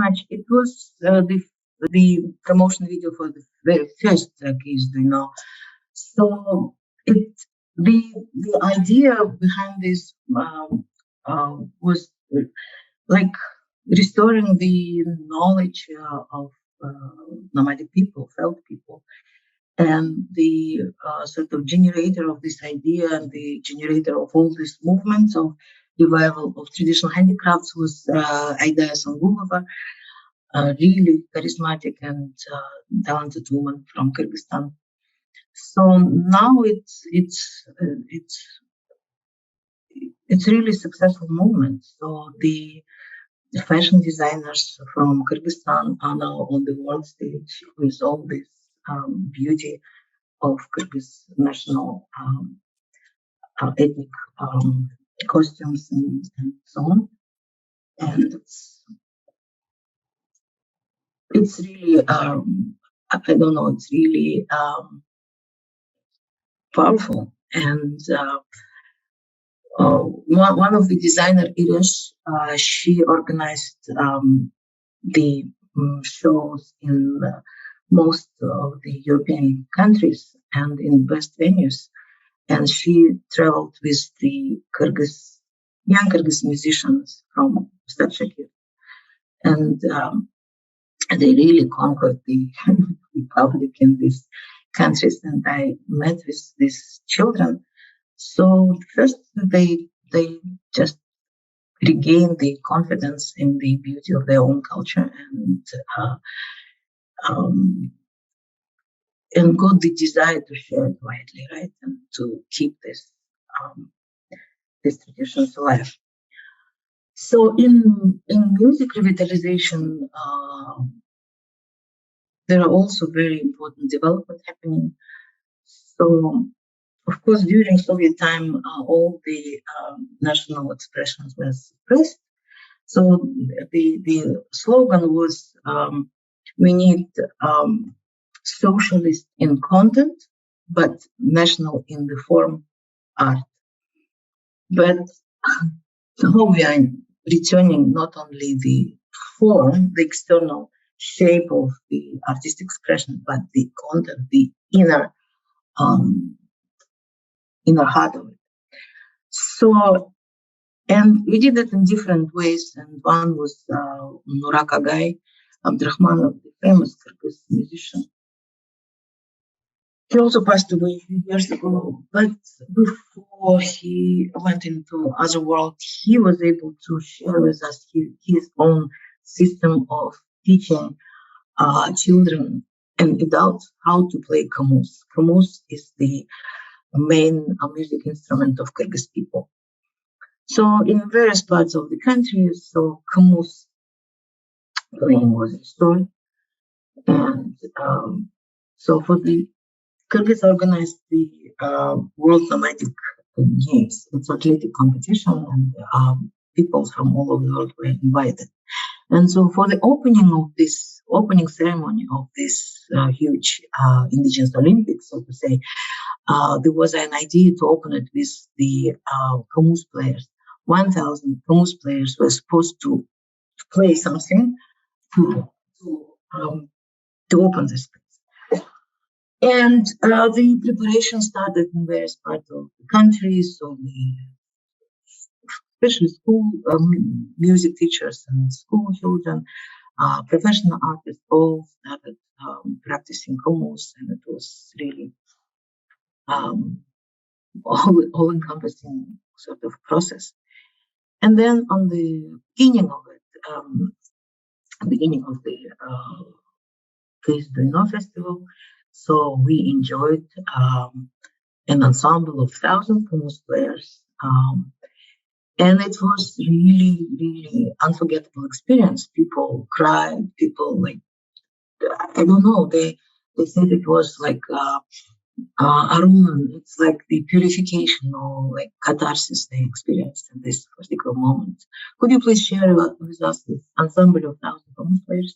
much. It was the promotion video for the very first case, So it the idea behind this was like restoring the knowledge of nomadic people, felt people, and the sort of generator of this idea and the generator of all these movements of revival of traditional handicrafts was Aida Sangulova, a really charismatic and talented woman from Kyrgyzstan. So now it's really successful movement. So the fashion designers from Kyrgyzstan are now on the world stage with all this beauty of Kyrgyz national ethnic costumes and so on. And it's really I don't know, it's really powerful. And one of the designer, Irish, she organized the shows in most of the European countries and in best venues. And she traveled with the young Kyrgyz musicians from Psyche. And they really conquered the public in these countries. And I met with these children. So first they just regained the confidence in the beauty of their own culture and got the desire to share it widely, right, and to keep these traditions alive. So in music revitalization, there are also very important development happening. So, of course, during Soviet time, all the national expressions were suppressed. So the slogan was, we need socialist in content, but national in the form art. But now we are returning not only the form, the external shape of the artistic expression, but the content, the inner heart of it. So, and we did it in different ways. And one was Nurak Agay Abdurrahmanov, the famous Kyrgyz musician. He also passed away a few years ago, but before he went into other world, he was able to share with us his own system of teaching children and adults how to play kamus. Kamus is the main music instrument of Kyrgyz people. So in various parts of the country, so kamus playing was restored. And so for the Kyrgyz organized the World Nomadic Games. It's an athletic competition, and people from all over the world were invited. And so for the opening ceremony of this huge indigenous Olympics, so to say, there was an idea to open it with the kamus players. 1,000 kamus players were supposed to play something to open this space. And the preparation started in various parts of the country. So especially school music teachers and school children, professional artists all started practicing kamus, and it was really all-encompassing sort of process. And then on the beginning of it, beginning of the Case Duino Festival, so we enjoyed an ensemble of 1,000 kamus players. And it was really, really unforgettable experience. People cried, people I don't know, they said it was like Aruman, it's like the purification or like catharsis they experienced in this particular moment. Could you please share with us this ensemble of 1,000 kamus players?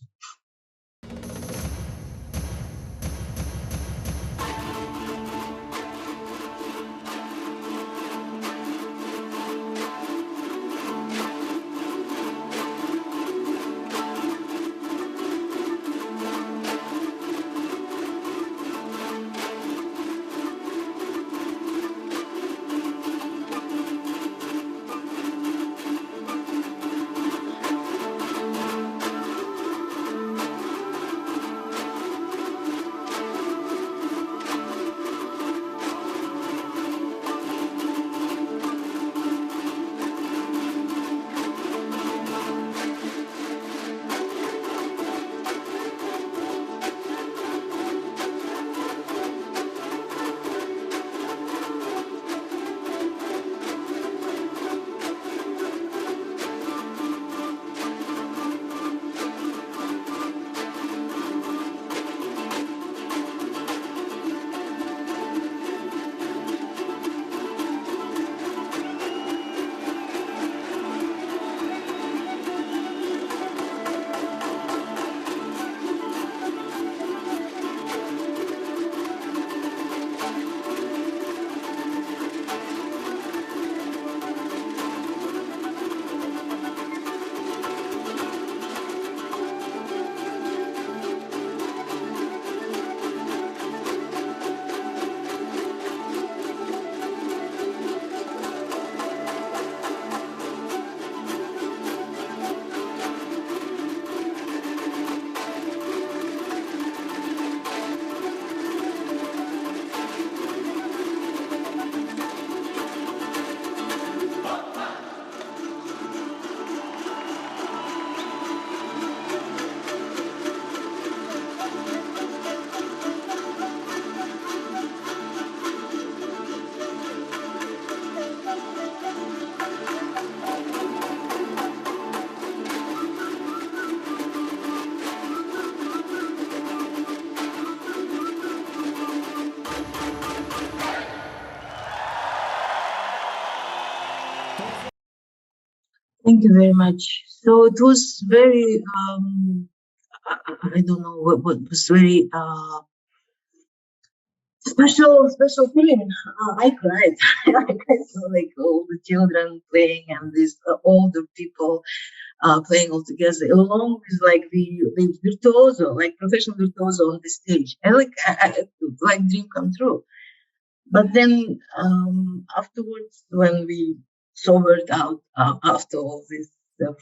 Thank you very much. So it was very, I don't know what was very special feeling. I cried. I cried, so like all the children playing and these older people playing all together, along with like the virtuoso, like professional virtuoso on the stage. And like dream come true. But then afterwards, when we sobered out after all this stuff,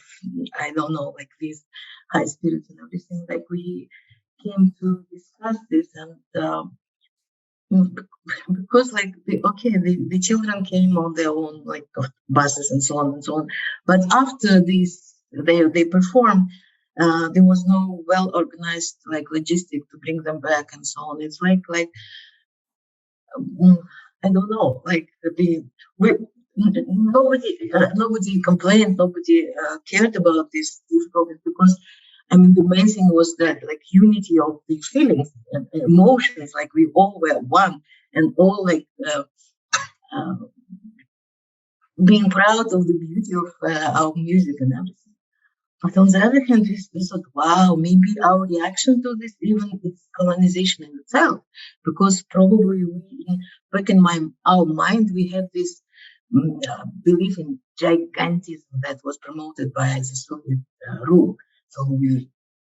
I don't know, like these high spirits and everything, like we came to discuss this and. Because like the children came on their own like buses and so on and so on, but after this they performed, there was no well organized like logistic to bring them back and so on. It's like I don't know, like nobody complained, nobody cared about this difficulties because I mean, the main thing was that like unity of the feelings and emotions, like we all were one and all like being proud of the beauty of our music and everything. But on the other hand, we thought, wow, maybe our reaction to this even is colonization in itself, because probably back in our mind, we had this belief in gigantism that was promoted by the Soviet rule. So we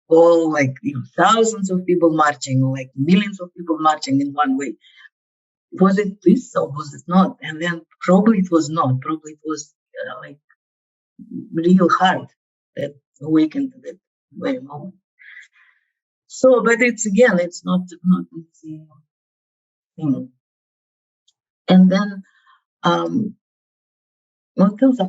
all like thousands of people marching, or like millions of people marching in one way. Was it this or was it not? And then probably it was not. Probably it was like real hard that awakened at that very moment. So, but it's again, it's not easy thing. And then what else?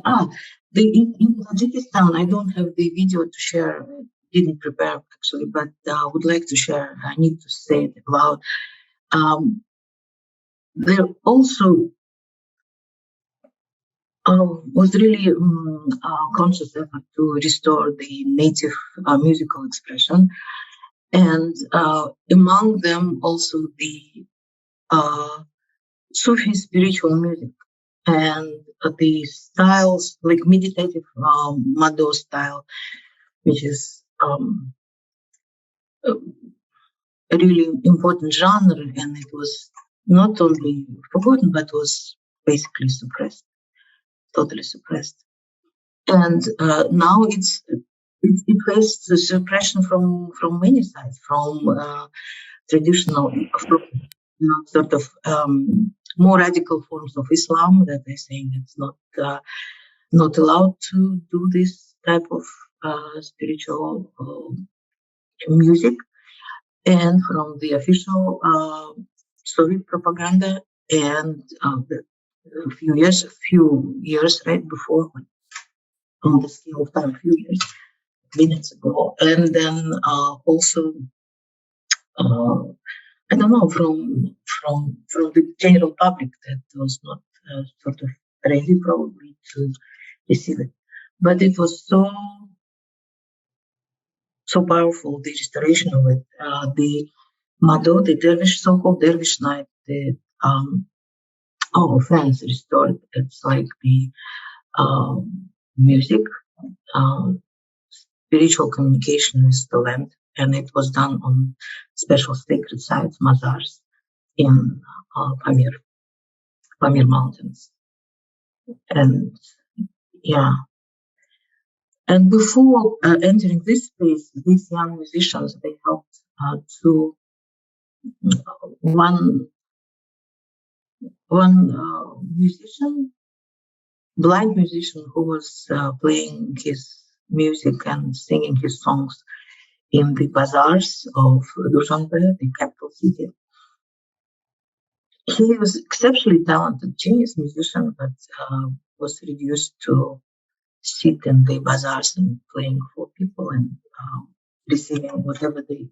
In Tajikistan, I don't have the video to share. I didn't prepare actually, but would like to share. I need to say it aloud. There also was really a conscious effort to restore the native musical expression, and among them also the Sufi spiritual music and the styles like meditative Mado style, which is a really important genre, and it was not only forgotten but was basically suppressed, totally suppressed. And now it faces the suppression from many sides, from traditional, sort of more radical forms of Islam that they're saying it's not allowed to do this type of spiritual music, and from the official Soviet propaganda, and a few years right before, on the scale of time, a few years, minutes ago, and then also I don't know, from the general public that was not sort of ready probably to receive it, but it was so powerful, the restoration of it, the Mado, the dervish, so-called dervish night, the fans restored. It's like the music, spiritual communication with the land, and it was done on special sacred sites, mazars, in Pamir Mountains. And yeah. And before entering this space, these young musicians, they helped to one musician, blind musician, who was playing his music and singing his songs in the bazaars of Dushanbe, the capital city. He was exceptionally talented, genius musician, but was reduced to sit in the bazaars and playing for people and receiving whatever they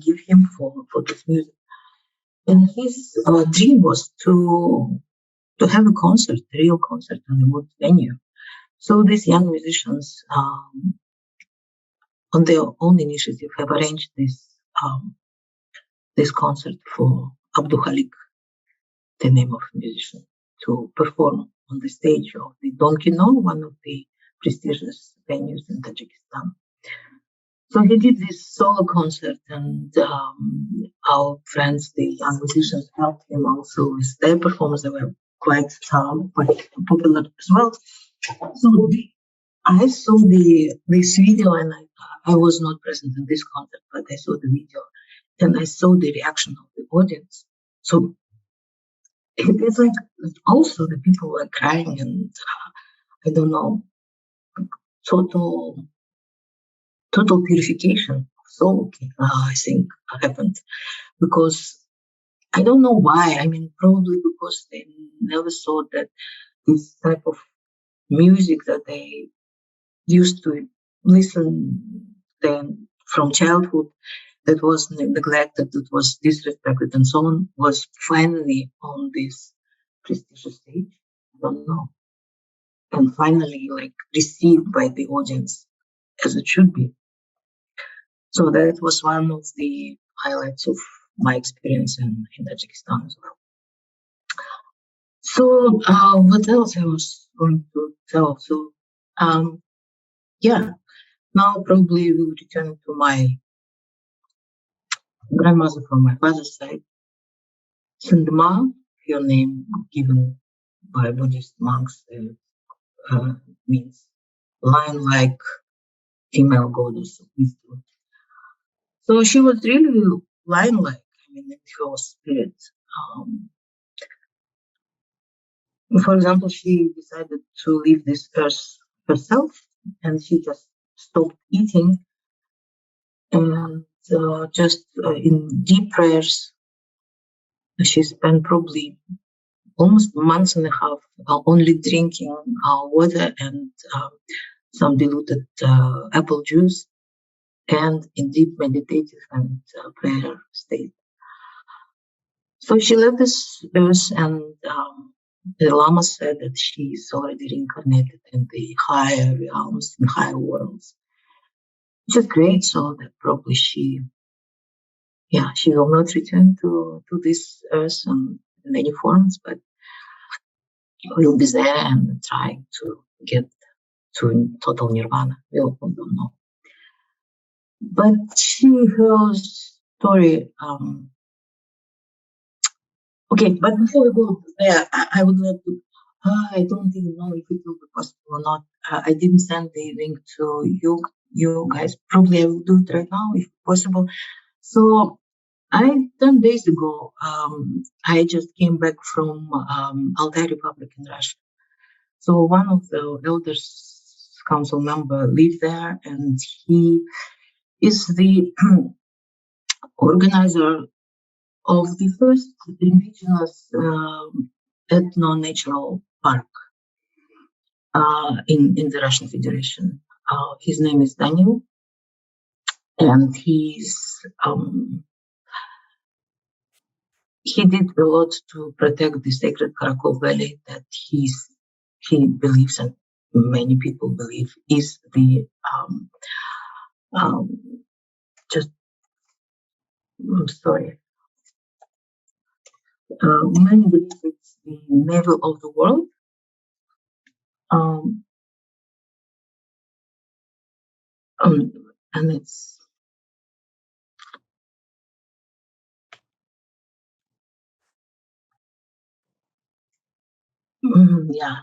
give him for this music. And his dream was to have a concert, a real concert in a good venue. So these young musicians, on their own initiative, have arranged this concert for Abdul Khalik, the name of musician, to perform on the stage of the Don Kino, one of the prestigious venues in Tajikistan. So he did this solo concert, and our friends, the young musicians, helped him also with their performance. They were quite popular as well. So I saw this video, and I was not present in this concert, but I saw the video, and I saw the reaction of the audience. So it's like also the people were crying, and I don't know, total purification of soul, I think, happened, because I don't know why. I mean, probably because they never thought that this type of music that they used to listen then from childhood, that was neglected, that was disrespected, and so on, was finally on this prestigious stage. I don't know. And finally, like, received by the audience as it should be. So that was one of the highlights of my experience in Tajikistan as well. So what else I was going to tell? So now probably we'll return to my grandmother from my father's side. Sindma, her name given by Buddhist monks, means lion-like female goddess of wisdom. So she was really lion-like, I mean, in her spirit. For example, she decided to leave this earth herself, and she just stopped eating, and just in deep prayers, she spent probably almost months and a half only drinking water and some diluted apple juice, and in deep meditative and prayer state. So she left this earth, and the Lama said that she is already reincarnated in the higher realms and higher worlds, which is great. So that probably she will not return to this earth in any forms, but will be there and trying to get to total nirvana. We all don't know. But her story. Okay, but before we go there, I would like to. I don't even know if it will be possible or not. I didn't send the link to you guys. Probably I will do it right now if possible. So 10 days ago, I just came back from Altai Republic in Russia. So one of the elders council member lives there, and he is the organizer of the first indigenous ethno-natural park in the Russian Federation. His name is Daniel, and he did a lot to protect the sacred Karakol Valley that he believes, and many people believe, is the many believe it's the navel of the world. And it's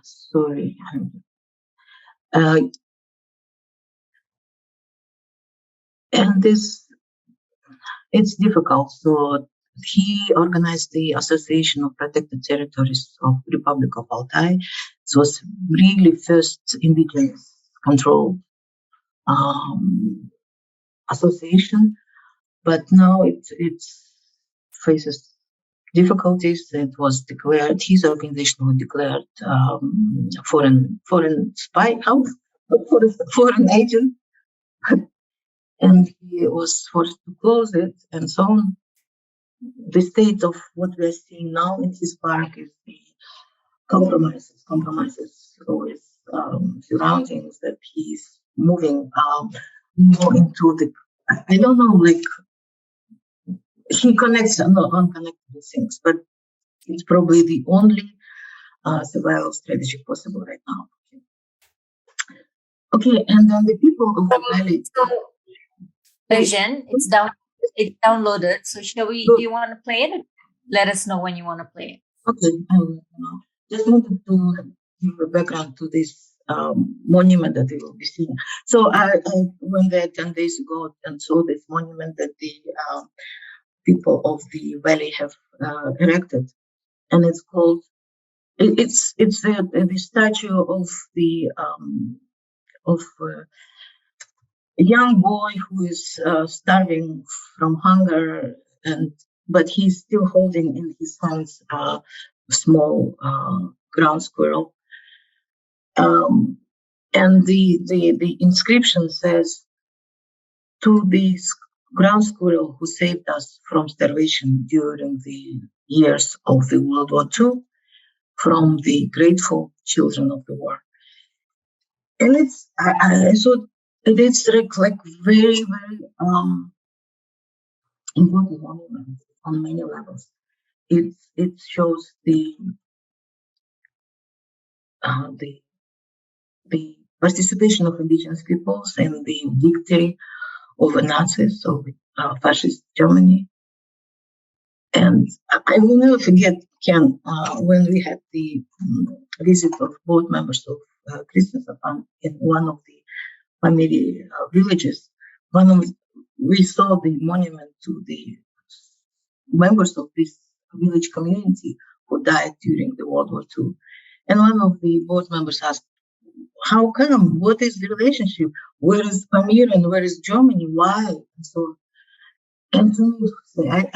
sorry. And it's difficult. So he organized the Association of Protected Territories of Republic of Altai. It was really first indigenous controlled association, but now it faces difficulties. It was declared, his organization was declared foreign spy house, foreign agent, and he was forced to close it, and so on. The state of what we're seeing now in his park is the compromises with surroundings, that he's moving more into the, I don't know, like he connects unconnected things, but it's probably the only survival strategy possible right now. Okay, and then the people of the valley. Erjen, it's downloaded. So shall we? Do you want to play it? Let us know when you want to play it. Okay, I will, just wanted to give a background to this monument that we will be seeing. So I went there 10 days ago and saw this monument that the people of the valley have erected, and it's called. It's the statue of the of a young boy who is starving from hunger, but he's still holding in his hands a small ground squirrel. And the inscription says, "To the ground squirrel who saved us from starvation during the years of the World War II, from the grateful children of the war." And I thought it's like very, very important monument on many levels. It shows the participation of indigenous peoples and the victory over Nazis, of fascist Germany. And I will never forget, Ken, when we had the visit of board members of Christian Safan in one of the family villages. We saw the monument to the members of this village community who died during the World War II. And one of the board members asked, "How come? What is the relationship? Where is Pamir and where is Germany? Why?" And so, and to me,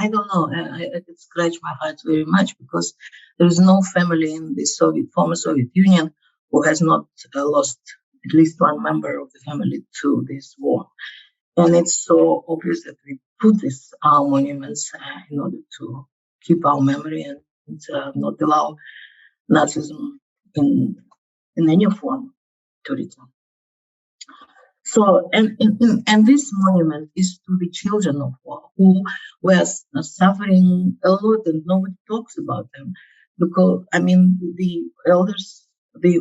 I don't know. It scratched my heart very much because there is no family in the former Soviet Union who has not lost at least one member of the family to this war. And it's so obvious that we put these monuments in order to keep our memory and not allow Nazism in any form to return. So, and this monument is to the children of war who were suffering a lot, and nobody talks about them because, I mean, the elders, the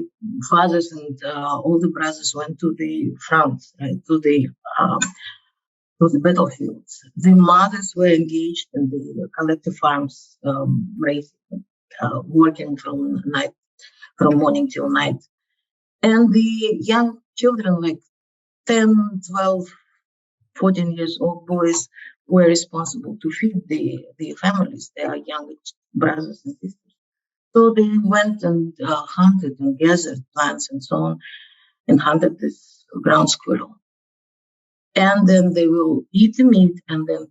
fathers, and all the brothers went to the front, right, to the battlefields. The mothers were engaged in the collective farms, working from morning till night, and the young children, like 10, 12, 14 years old boys, were responsible to feed the families, their young brothers and sisters. So they went and hunted and gathered plants and so on, and hunted this ground squirrel. And then they will eat the meat, and then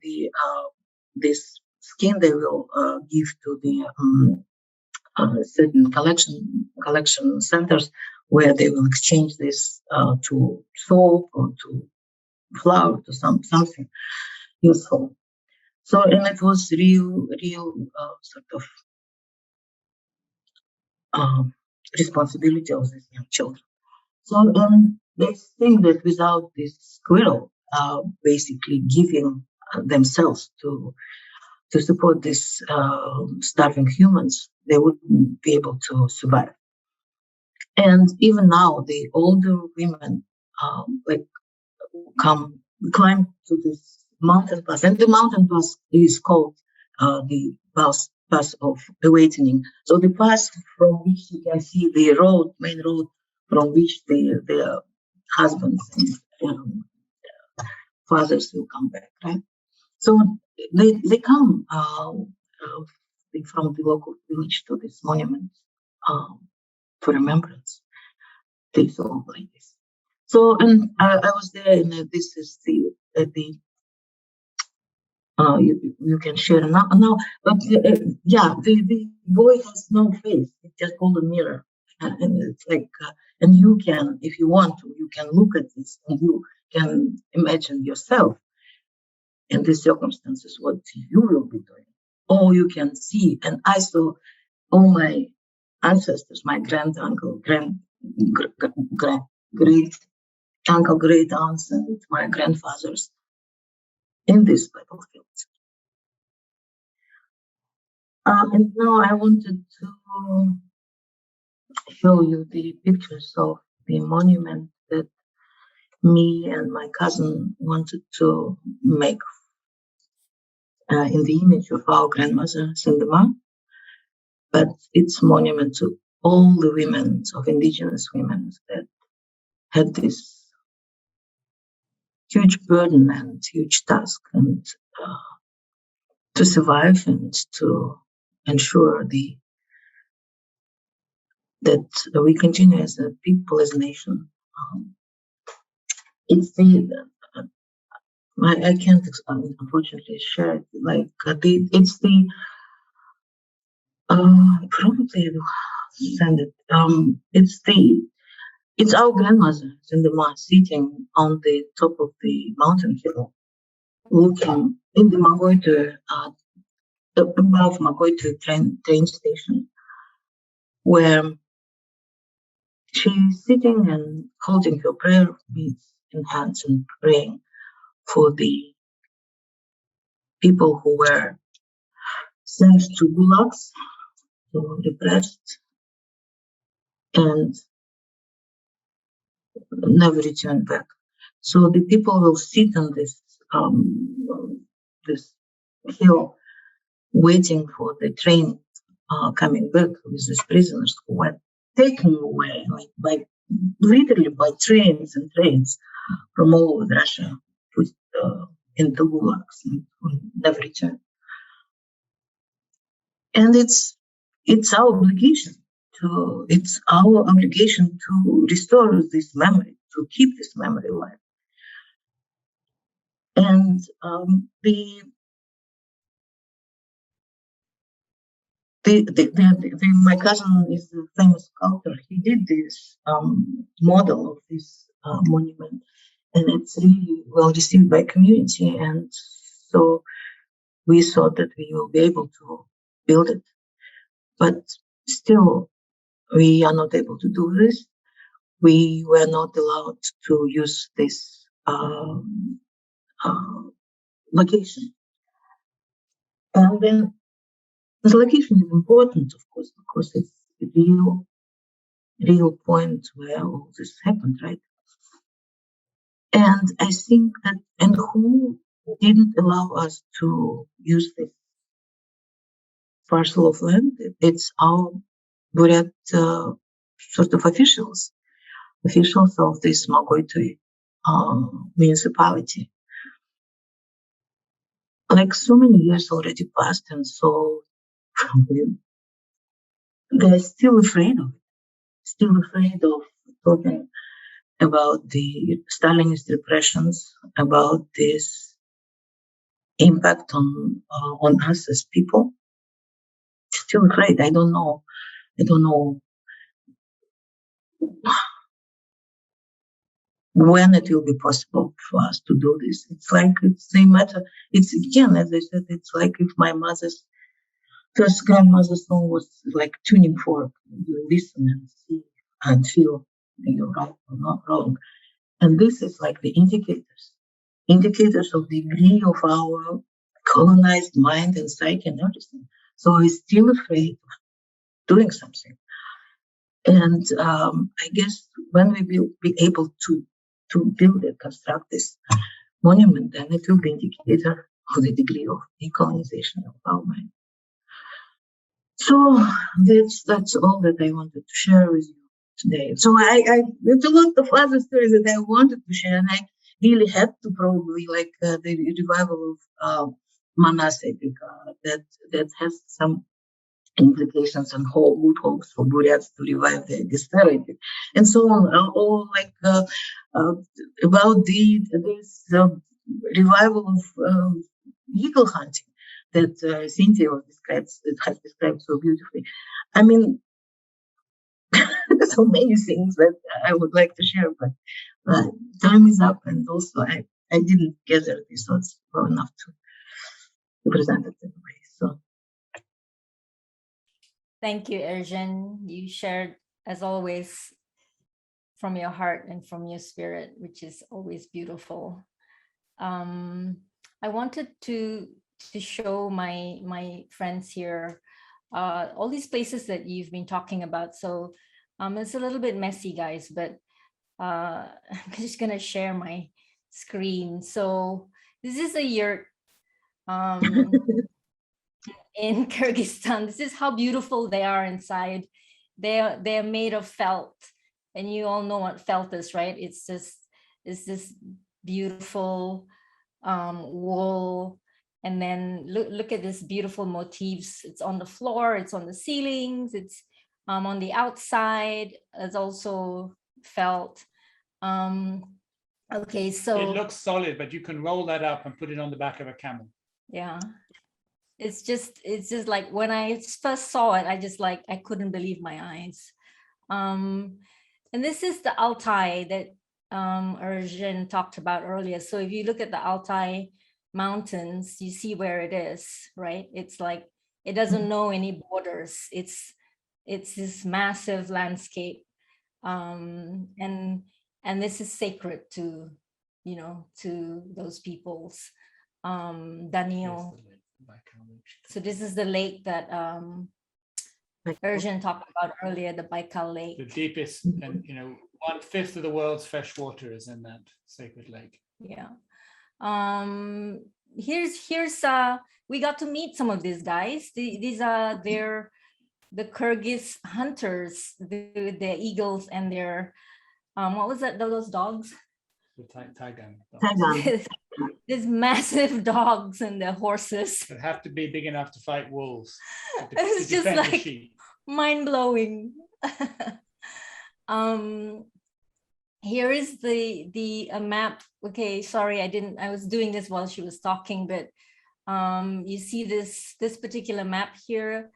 this skin they will give to the certain collection centers where they will exchange this to soap or to flour, to something useful. So, and it was real sort of responsibility of these young children. So they think that without this squirrel basically giving themselves to support these starving humans, they wouldn't be able to survive. And even now, the older women climb to this mountain pass, and the mountain pass is called the pass of awakening. So the pass from which you can see the main road from which their husbands and fathers will come back, right? So they come from the local village to this monument for remembrance. Things all like this. So, and I was there, and this is the you can share now. But the boy has no face; it's just called a mirror, and it's like, and you can, if you want to, you can look at this, and you can imagine yourself in these circumstances what you will be doing, or you can see. And I saw all my ancestors, my great uncle, great aunts, and my grandfathers in this battlefield. And now I wanted to show you the pictures of the monument that me and my cousin wanted to make in the image of our grandmother, Sindema, but it's monument to all the women, of indigenous women that had this huge burden and huge task, and to survive and to ensure that we continue as a people, as a nation. It's I can't unfortunately share it. Like it's the probably I will send it. It's our grandmother in the mass sitting on the top of the mountain hill, looking in the Magoite above Magoite train station, where she's sitting and holding her prayer beads in hands and praying for the people who were sent to gulags, to repressed, and never returned back. So the people will sit on this hill, waiting for the train coming back with these prisoners who were taken away, like literally by trains and trains from all over Russia, put into gulags and never returned. And it's our obligation to restore this memory, to keep this memory alive. And my cousin is a famous sculptor. He did this model of this monument, and it's really well received by community. And so we thought that we will be able to build it, but still we are not able to do this. We were not allowed to use this location. And then the location is important, of course, because it's the real point where all this happened, right? And I think that, and who didn't allow us to use this parcel of land? It's our Buryat sort of officials of this Magoitui municipality. Like so many years already passed, and so they're still afraid of talking about the Stalinist repressions, about this impact on us as people. Still afraid. I don't know when it will be possible for us to do this. It's like it's the matter. It's again, as I said, it's like if my mother's first grandmother's song was like tuning fork. You listen and see and feel you're right or not wrong. And this is like the indicators of the degree of our colonized mind and psyche and everything. So we're still afraid of doing something. And I guess when we will be able to build and construct this monument, then it will be an indicator of the degree of decolonization of our mind. So that's all that I wanted to share with you today. So there's a lot of other stories that I wanted to share, and I really had to probably like the revival of Manasseh, that has some implications and good hopes for Buryats to revive their disparity, and so on. All like about this revival of eagle hunting that Cynthia has described so beautifully. I mean, so many things that I would like to share, but time is up, and also I didn't gather these thoughts well enough to present it in a way. So. Thank you, Erjen. You shared, as always, from your heart and from your spirit, which is always beautiful. I wanted to show my friends here all these places that you've been talking about. So it's a little bit messy, guys, but I'm just gonna share my screen. So this is a yurt in Kyrgyzstan. This is how beautiful they are inside. They're made of felt, and you all know what felt is, right? It's this beautiful wool, and then look at this beautiful motifs. It's on the floor, it's on the ceilings, it's on the outside. It's also felt. Okay, so it looks solid, but you can roll that up and put it on the back of a camel. yeah, it's just like when I first saw it, I couldn't believe my eyes. And this is the Altai that Erjen talked about earlier. So if you look at the Altai mountains, you see where it is, right? It's like it doesn't know any borders. It's this massive landscape, and this is sacred to, you know, to those peoples. Daniel. So this is the lake that Erjen talked about earlier, the Baikal Lake. The deepest, and you know, 1/5 of the world's fresh water is in that sacred lake. Yeah. Here's we got to meet some of these guys. These are the Kyrgyz hunters, the eagles and their what was that, those dogs? The Taigan. These massive dogs and the horses. That have to be big enough to fight wolves. It's just like mind-blowing. Here is the map. Okay, sorry, I was doing this while she was talking, but you see this particular map here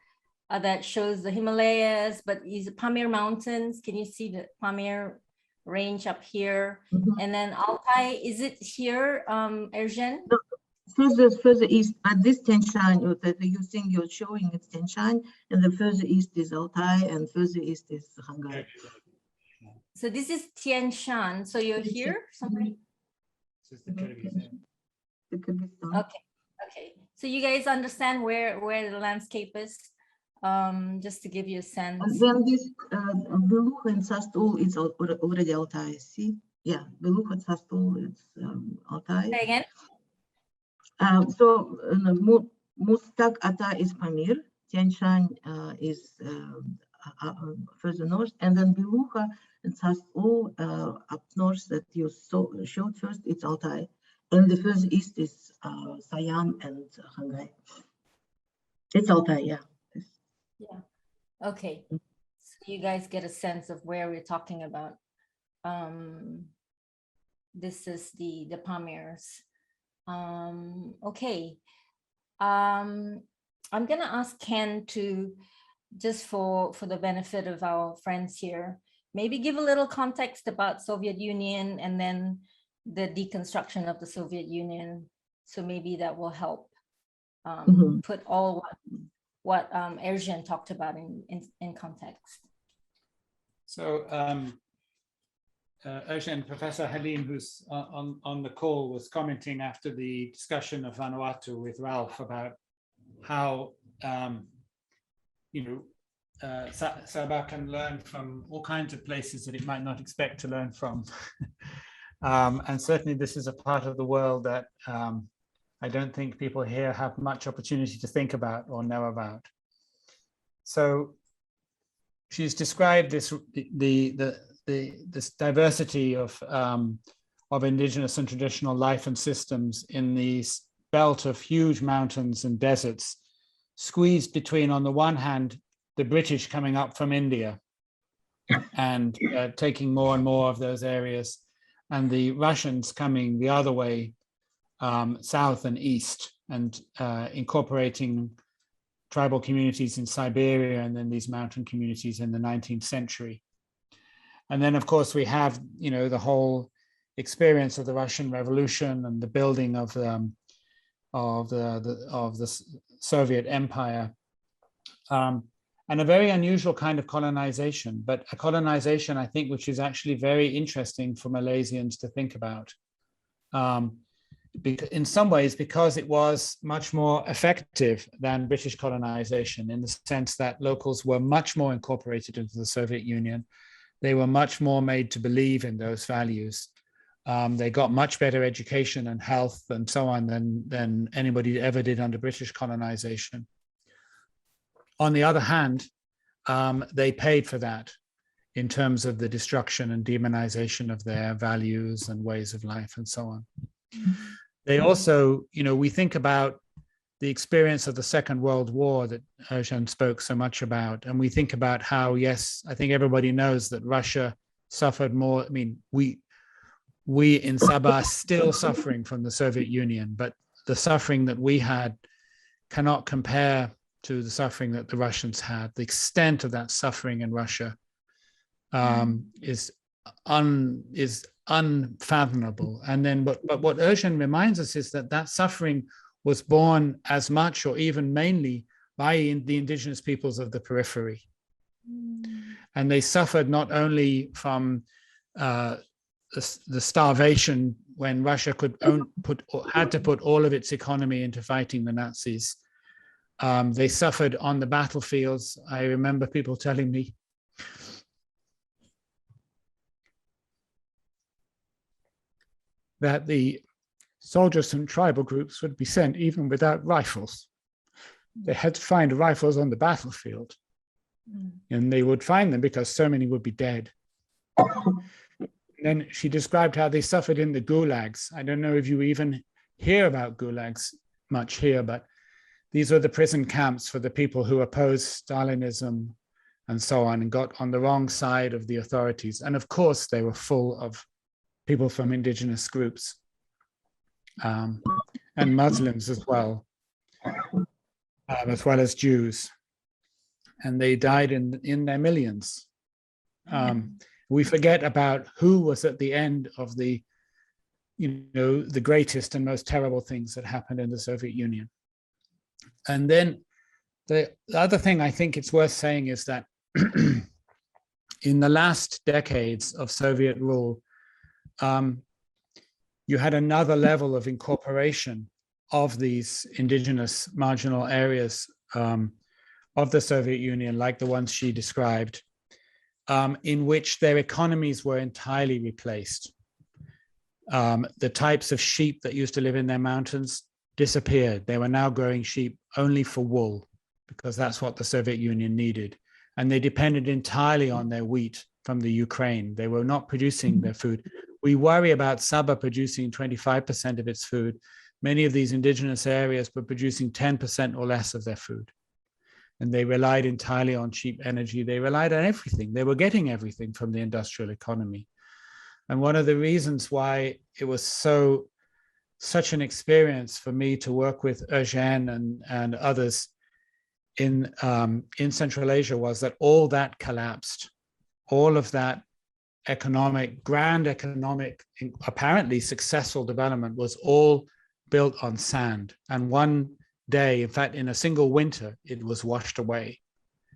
that shows the Himalayas, but these Pamir Mountains. Can you see the Pamir range up here? And then Altai, is it here, Erjen? Further east, but this Tian Shan, you think you're showing it's Tian Shan, and the further east is Altai, and further east is Khangai. So this is Tian Shan. So you're here somewhere? This is the Kyrgyzstan. Okay. So you guys understand where the landscape is? Just to give you a sense. And then this Beluch and Sastul is already Altai. See? Yeah, Beluch and Sastul is Altai. Say again? So Mustak Ata is Pamir, Tian Shan is further north, and then Belucha and Sastul up north that you showed first, it's Altai. And the further east is Siam and Khangai. It's Altai, yeah. Yeah. Okay. So you guys get a sense of where we're talking about. This is the Pamirs. Okay. I'm gonna ask Ken to, just for the benefit of our friends here, maybe give a little context about Soviet Union and then the deconstruction of the Soviet Union. So maybe that will help put all what Erjen talked about in context. So Erjen, Professor Halim, who's on the call, was commenting after the discussion of Vanuatu with Ralph about how Sabah can learn from all kinds of places that it might not expect to learn from. And certainly this is a part of the world that I don't think people here have much opportunity to think about or know about. So she's described this this diversity of indigenous and traditional life and systems in these belt of huge mountains and deserts, squeezed between, on the one hand, the British coming up from India and taking more and more of those areas, and the Russians coming the other way, south and east, and incorporating tribal communities in Siberia and then these mountain communities in the 19th century. And then, of course, we have, the whole experience of the Russian Revolution and the building of the Soviet Empire, and a very unusual kind of colonization, but a colonization, I think, which is actually very interesting for Malaysians to think about. In some ways, because it was much more effective than British colonization, in the sense that locals were much more incorporated into the Soviet Union. they were much more made to believe in those values. They got much better education and health and so on than anybody ever did under British colonization. On the other hand, they paid for that in terms of the destruction and demonization of their values and ways of life and so on. They also, we think about the experience of the Second World War that Erjen spoke so much about. And we think about how, yes, I think everybody knows that Russia suffered more. I mean, we in Sabah are still suffering from the Soviet Union, but the suffering that we had cannot compare to the suffering that the Russians had. The extent of that suffering in Russia is unfathomable. And then, but what Erjen reminds us is that suffering was born as much or even mainly by the indigenous peoples of the periphery. And they suffered not only from the starvation when Russia had to put all of its economy into fighting the Nazis. They suffered on the battlefields. I remember people telling me that the soldiers from tribal groups would be sent even without rifles. They had to find rifles on the battlefield. And they would find them because so many would be dead. Then she described how they suffered in the gulags. I don't know if you even hear about gulags much here, but these were the prison camps for the people who opposed Stalinism and so on and got on the wrong side of the authorities. And of course, they were full of people from indigenous groups and Muslims as well as Jews. And they died in their millions. We forget about who was at the end of the greatest and most terrible things that happened in the Soviet Union. And then the other thing I think it's worth saying is that in the last decades of Soviet rule, you had another level of incorporation of these indigenous marginal areas of the Soviet Union, like the ones she described, in which their economies were entirely replaced. The types of sheep that used to live in their mountains disappeared. They were now growing sheep only for wool, because that's what the Soviet Union needed. And they depended entirely on their wheat from the Ukraine. They were not producing their food. We worry about Sabah producing 25% of its food. Many of these indigenous areas were producing 10% or less of their food. And they relied entirely on cheap energy. They relied on everything. They were getting everything from the industrial economy. And one of the reasons why it was such an experience for me to work with Erjen and others in Central Asia was that all that collapsed. All of that grand economic, apparently successful development was all built on sand. And one day, in fact, in a single winter, it was washed away.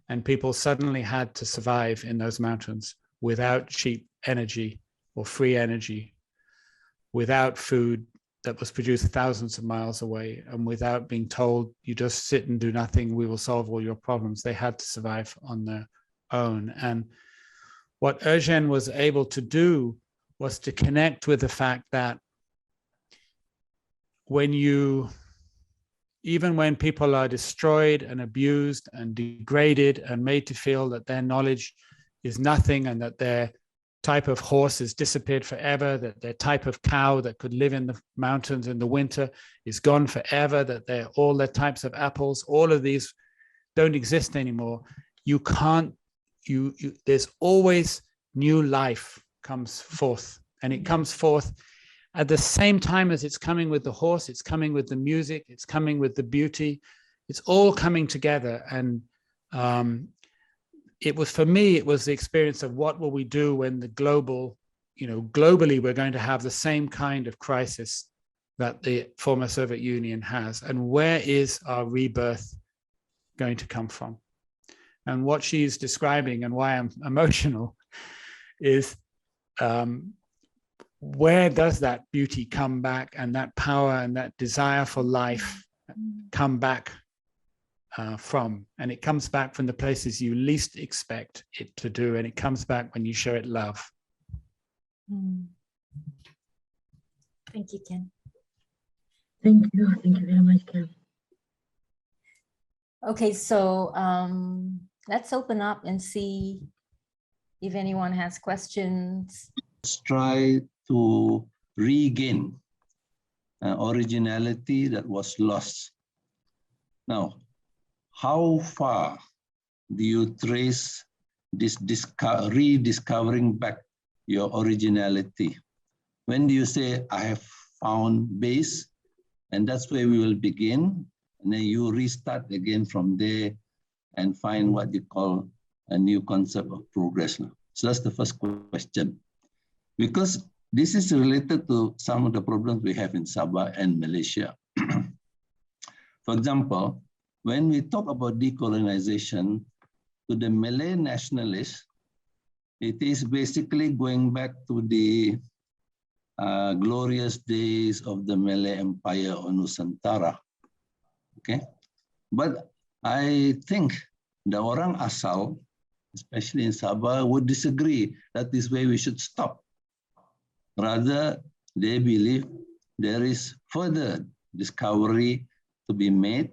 And people suddenly had to survive in those mountains without cheap energy or free energy, without food that was produced thousands of miles away, and without being told, you just sit and do nothing, we will solve all your problems. They had to survive on their own. And what Erjen was able to do was to connect with the fact that even when people are destroyed and abused and degraded and made to feel that their knowledge is nothing and that their type of horse has disappeared forever, that their type of cow that could live in the mountains in the winter is gone forever, that all their types of apples, all of these don't exist anymore. There's always new life comes forth, and it comes forth at the same time as it's coming with the horse, it's coming with the music, it's coming with the beauty, it's all coming together. And for me, it was the experience of what will we do when globally, we're going to have the same kind of crisis that the former Soviet Union has. And where is our rebirth going to come from? And what she's describing, and why I'm emotional, is where does that beauty come back, and that power and that desire for life come back from, and it comes back from the places you least expect it to do, and it comes back when you show it love. Thank you, Ken. Thank you very much, Ken. Okay, so let's open up and see if anyone has questions. Let's try to regain originality that was lost. Now, how far do you trace this rediscovering back your originality? When do you say, I have found base, and that's where we will begin, and then you restart again from there and find what you call a new concept of progress. So that's the first question. Because this is related to some of the problems we have in Sabah and Malaysia. For example, when we talk about decolonization, to the Malay nationalists, it is basically going back to the glorious days of the Malay Empire or Nusantara. Okay, but I think the orang asal, especially in Sabah, would disagree that this way we should stop. Rather, they believe there is further discovery to be made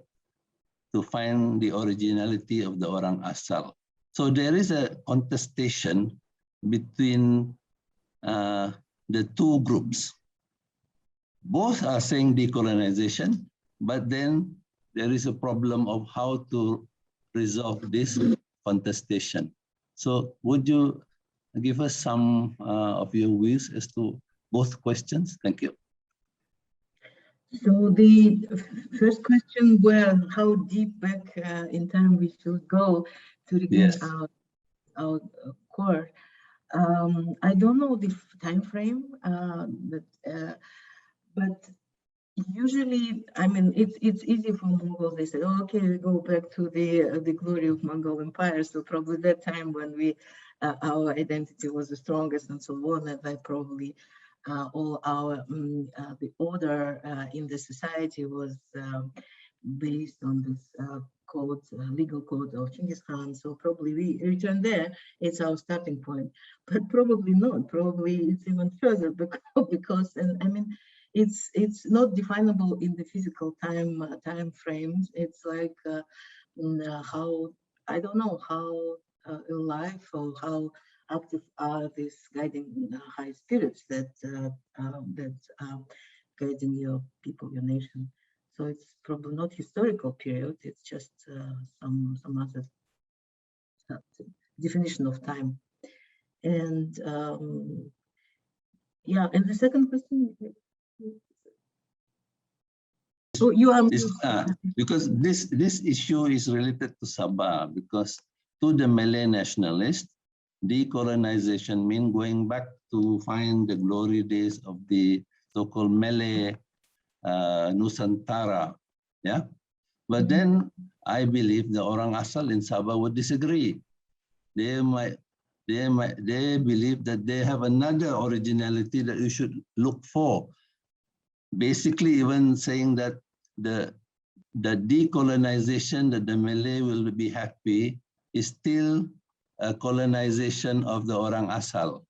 to find the originality of the orang asal. So there is a contestation between the two groups. Both are saying decolonization, but then there is a problem of how to resolve this contestation. So would you give us some of your views as to both questions? Thank you. So the first question was how deep back in time we should go to regain our core. I don't know the time frame, but usually, I mean, it's easy for Mongols. They say, oh, okay, we go back to the glory of Mongol Empire. So probably that time when our identity was the strongest and so on, and that probably all our the order in the society was based on this code, legal code of Genghis Khan. So probably we return there. It's our starting point, but probably not. Probably it's even further because and I mean, it's not definable in the physical time frames. It's like how, I don't know, how in life or how active are these guiding high spirits that guiding your people, your nation. So it's probably not historical period. It's just some other definition of time. And yeah, and the second question. So you are because this issue is related to Sabah, because to the Malay nationalists, decolonization means going back to find the glory days of the so-called Malay Nusantara, yeah. But then I believe the orang asal in Sabah would disagree. They believe that they have another originality that you should look for. Basically, even saying that the decolonization that the Malay will be happy is still a colonization of the orang asal,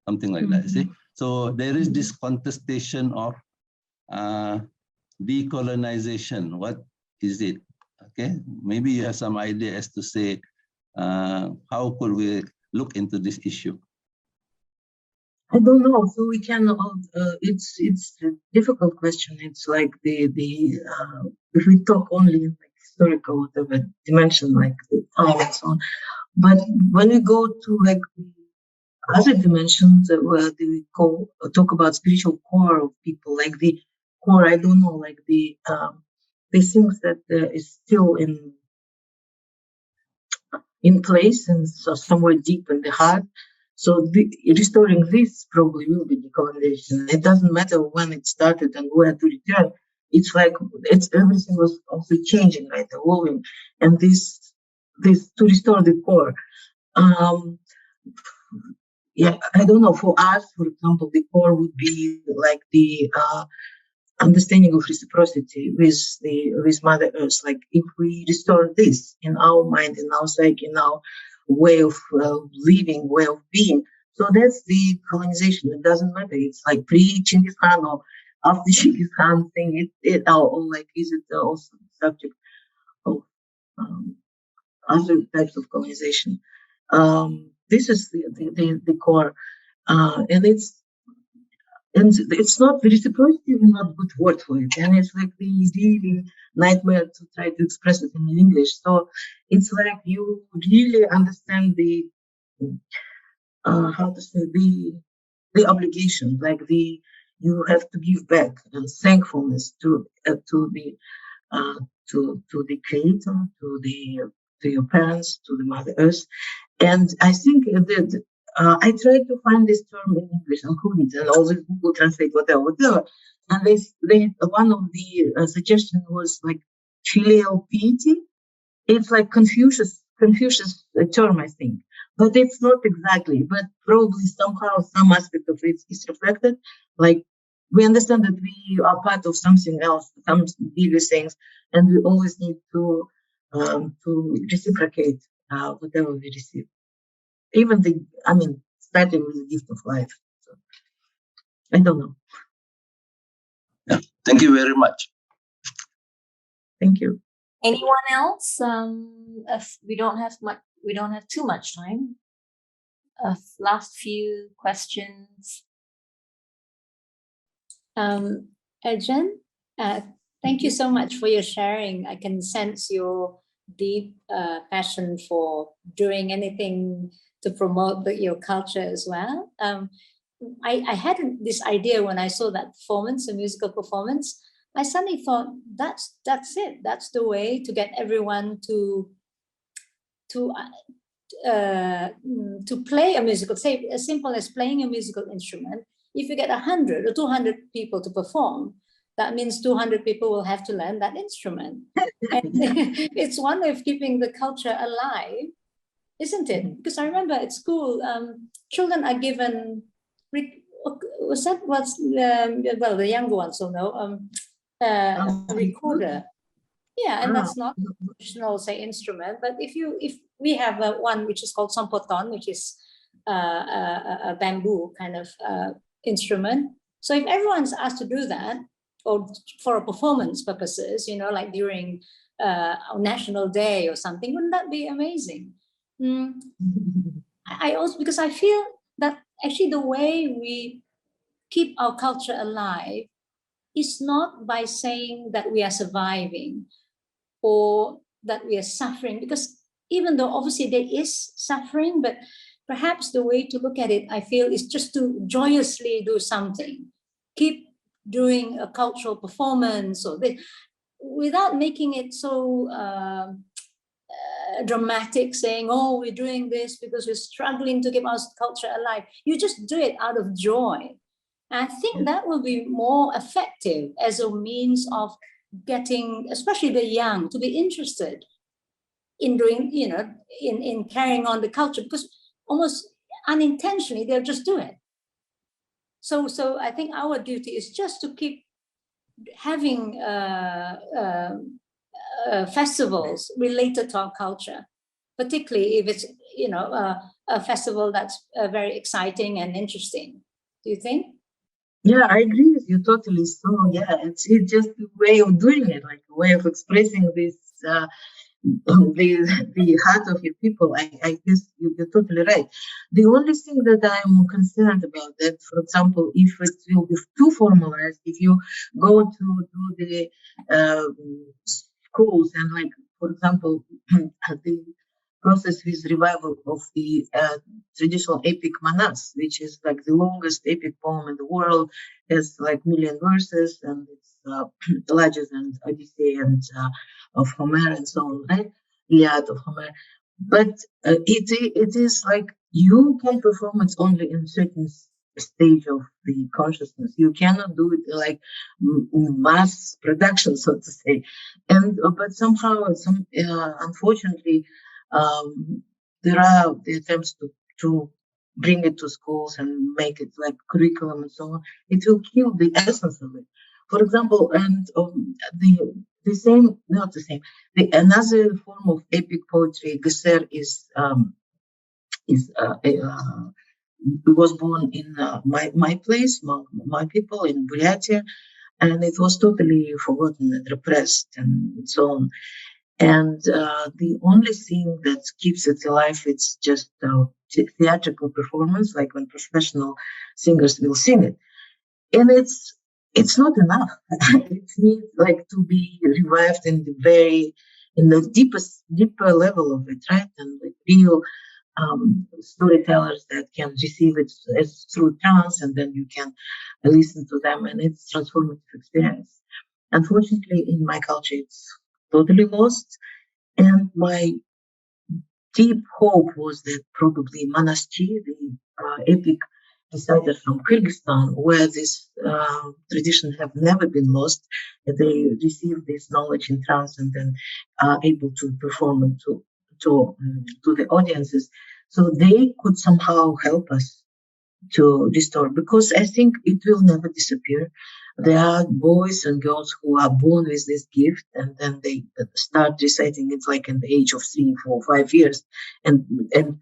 something like that. See, so there is this contestation of decolonization. What is it? Okay, maybe you have some idea as to say how could we look into this issue. I don't know. So we can. It's a difficult question. It's like the if we talk only in like historical whatever dimension, like the time and so on. But when we go to like the other dimensions where we talk about spiritual core of people, like the core, I don't know, like the things that is still in place and so somewhere deep in the heart. So restoring this probably will be decolonization. It doesn't matter when it started and where to return. It's like everything was also changing, right, evolving, and this to restore the core. Yeah, I don't know. For us, for example, the core would be like the understanding of reciprocity with Mother Earth. Like if we restore this in our mind, in our psyche, in our way of living, way of being, so that's the colonization. It doesn't matter. It's like pre-Chinggis Khan or after Chinggis Khan thing. Or like is it also subject of other types of colonization? This is the core, and it's not reciprocity, not good word for it, and it's like the really nightmare to try to express it in English. So it's like you really understand the how to say the obligation, like you have to give back and thankfulness to the creator, to your parents, to the Mother Earth. And I think that I tried to find this term in English and couldn't, and always Google Translate, whatever. And they one of the suggestions was like filial piety. It's like Confucius term, I think, but it's not exactly. But probably somehow some aspect of it is reflected. Like we understand that we are part of something else, some bigger things, and we always need to reciprocate whatever we receive. Even starting with the gift of life. So, I don't know. Yeah, thank you very much. Thank you. Anyone else? If we don't have too much time. Last few questions. Erjen, thank you so much for your sharing. I can sense your deep passion for doing anything to promote your culture as well. I had this idea when I saw that performance, a musical performance. I suddenly thought that's it. That's the way to get everyone to play a musical. Say as simple as playing a musical instrument. If you get 100 or 200 people to perform, that means 200 people will have to learn that instrument. And it's one way of keeping the culture alive, isn't it? Because I remember at school, children are given, well, the younger ones will know, a recorder. Yeah, and that's not a traditional, say, instrument. But if we have one which is called sampoton, which is a bamboo kind of instrument. So if everyone's asked to do that, or for a performance purposes, like during National Day or something, wouldn't that be amazing? I also, because I feel that actually the way we keep our culture alive is not by saying that we are surviving or that we are suffering, because even though obviously there is suffering, but perhaps the way to look at it, I feel, is just to joyously do something. Keep doing a cultural performance or this, without making it so dramatic, saying, oh, we're doing this because we're struggling to keep our culture alive. You just do it out of joy. And I think that will be more effective as a means of getting, especially the young, to be interested in doing, in carrying on the culture, because almost unintentionally they'll just do it. So I think our duty is just to keep having festivals related to our culture, particularly if it's a festival that's very exciting and interesting. Do you think? Yeah, I agree with you totally. So yeah, it's just a way of doing it, like a way of expressing this the heart of your people. I guess you're totally right. The only thing that I'm concerned about that, for example, if it will be too formalized, if you go to do the schools and, like, for example, the process with revival of the traditional epic Manas, which is like the longest epic poem in the world, has like 1,000,000 verses, and it's larger than Odyssey and of Homer and so on, right? Iliad of Homer. But it is like you can perform it only in certain stage of the consciousness. You cannot do it like mass production, so to say. And but somehow, unfortunately, there are the attempts to bring it to schools and make it like curriculum and so on. It will kill the essence of it. for example, and the same, not the same. Another form of epic poetry, Geser, was born in my place, my people in Buryatia, and it was totally forgotten and repressed and so on. And the only thing that keeps it alive, it's just theatrical performance, like when professional singers will sing it. And it's not enough. It needs like to be revived in the deeper level of it, right? And like real storytellers that can receive it as through trance, and then you can listen to them, and it's transformative experience. Unfortunately, in my culture, it's totally lost. And my deep hope was that probably Manaschi, the epic reciter from Kyrgyzstan, where this tradition have never been lost, they receive this knowledge in trance and then are able to perform it to the audiences, so they could somehow help us to restore, because I think it will never disappear. There are boys and girls who are born with this gift, and then they start reciting it like at the age of 3, 4, 5 years, and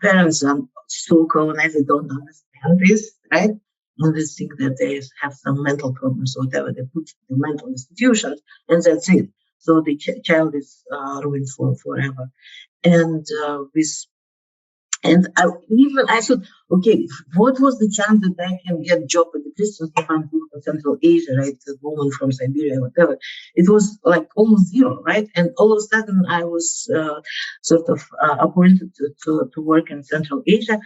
parents are so colonized, they don't understand this, right? And they think that they have some mental problems or whatever. They put the mental institutions, and that's it. So the child is ruined forever. And I thought, okay, what was the chance that I can get a job at the Christian Conference in Central Asia, right? A woman from Siberia, whatever. It was like almost zero, right? And all of a sudden, I was sort of appointed to work in Central Asia.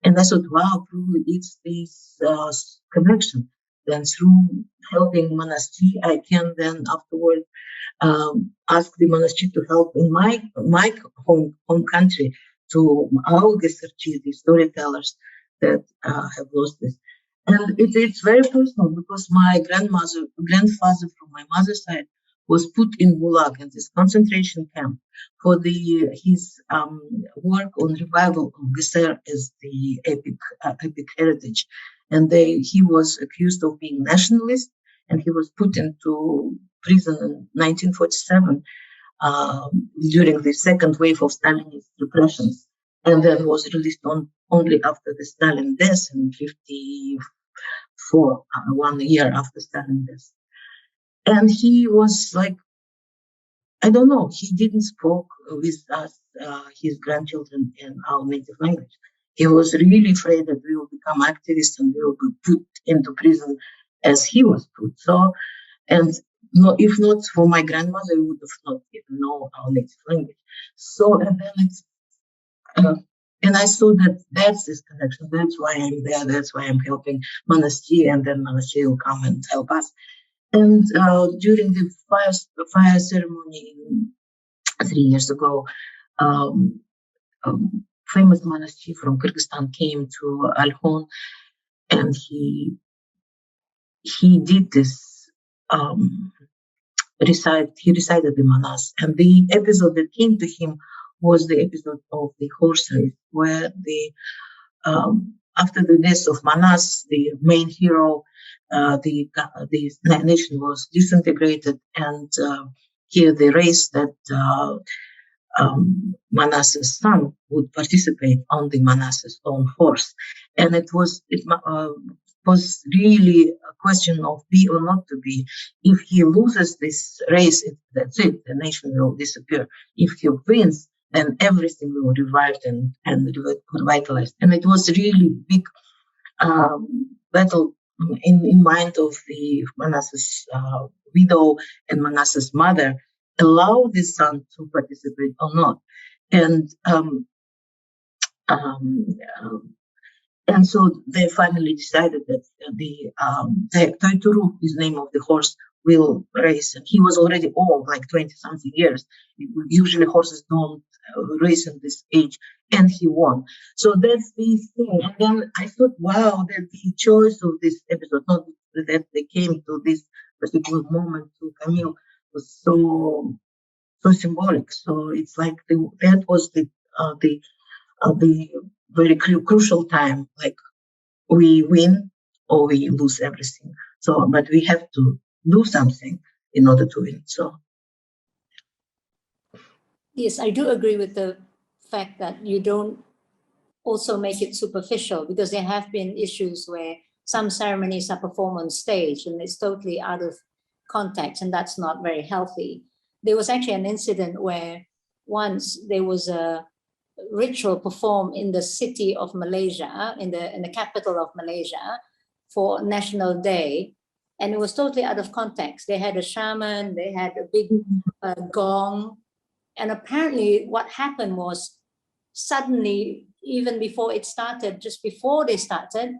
And I thought, wow, probably it's this connection. Then through helping Manaschi, I can then afterward ask the Manaschi to help in my home country, to our Geserchi, the storytellers that have lost this. And it's very personal, because my grandfather from my mother's side was put in Gulag, in this concentration camp, for his work on revival of Geser as the epic heritage. And he was accused of being nationalist, and he was put into prison in 1947. During the second wave of Stalinist repressions, and then was released only after the Stalin death in 1954, 1 year after Stalin death. And he was like, I don't know, he didn't spoke with us, his grandchildren, in our native language. He was really afraid that we will become activists and we will be put into prison as he was put. So, and no, if not for my grandmother, we would have not even known our native language. So, and then and I saw that that's this connection. That's why I'm there. That's why I'm helping Manaschi, and then Manaschi will come and help us. And during the fire ceremony 3 years ago, famous Manaschi from Kyrgyzstan came to Alhon, and he did this. He recited the Manas, and the episode that came to him was the episode of the horse race, where after the death of Manas, the main hero, the nation was disintegrated, and here the race that Manas's son would participate on the Manas's own horse, and it was really a question of be or not to be. If he loses this race, that's it, the nation will disappear. If he wins, then everything will revive and revitalized. And it was really big battle in mind of the Manas's widow and Manas's mother, allow the son to participate or not. And so they finally decided that the Toituru is the name of the horse, will race. And he was already old, like 20-something years. Usually horses don't race at this age. And he won. So that's the thing. And then I thought, wow, that the choice of this episode, not that they came to this particular moment to Camille, was so symbolic. So it's like that was the very crucial time, like we win or we lose everything. So, but we have to do something in order to win. So yes, I do agree with the fact that you don't also make it superficial, because there have been issues where some ceremonies are performed on stage and it's totally out of context, and that's not very healthy. There was actually an incident where once there was a ritual performed in the city of Malaysia, in the capital of Malaysia, for National Day, and it was totally out of context. They had a shaman, they had a big gong, and apparently what happened was suddenly, even before it started, just before they started,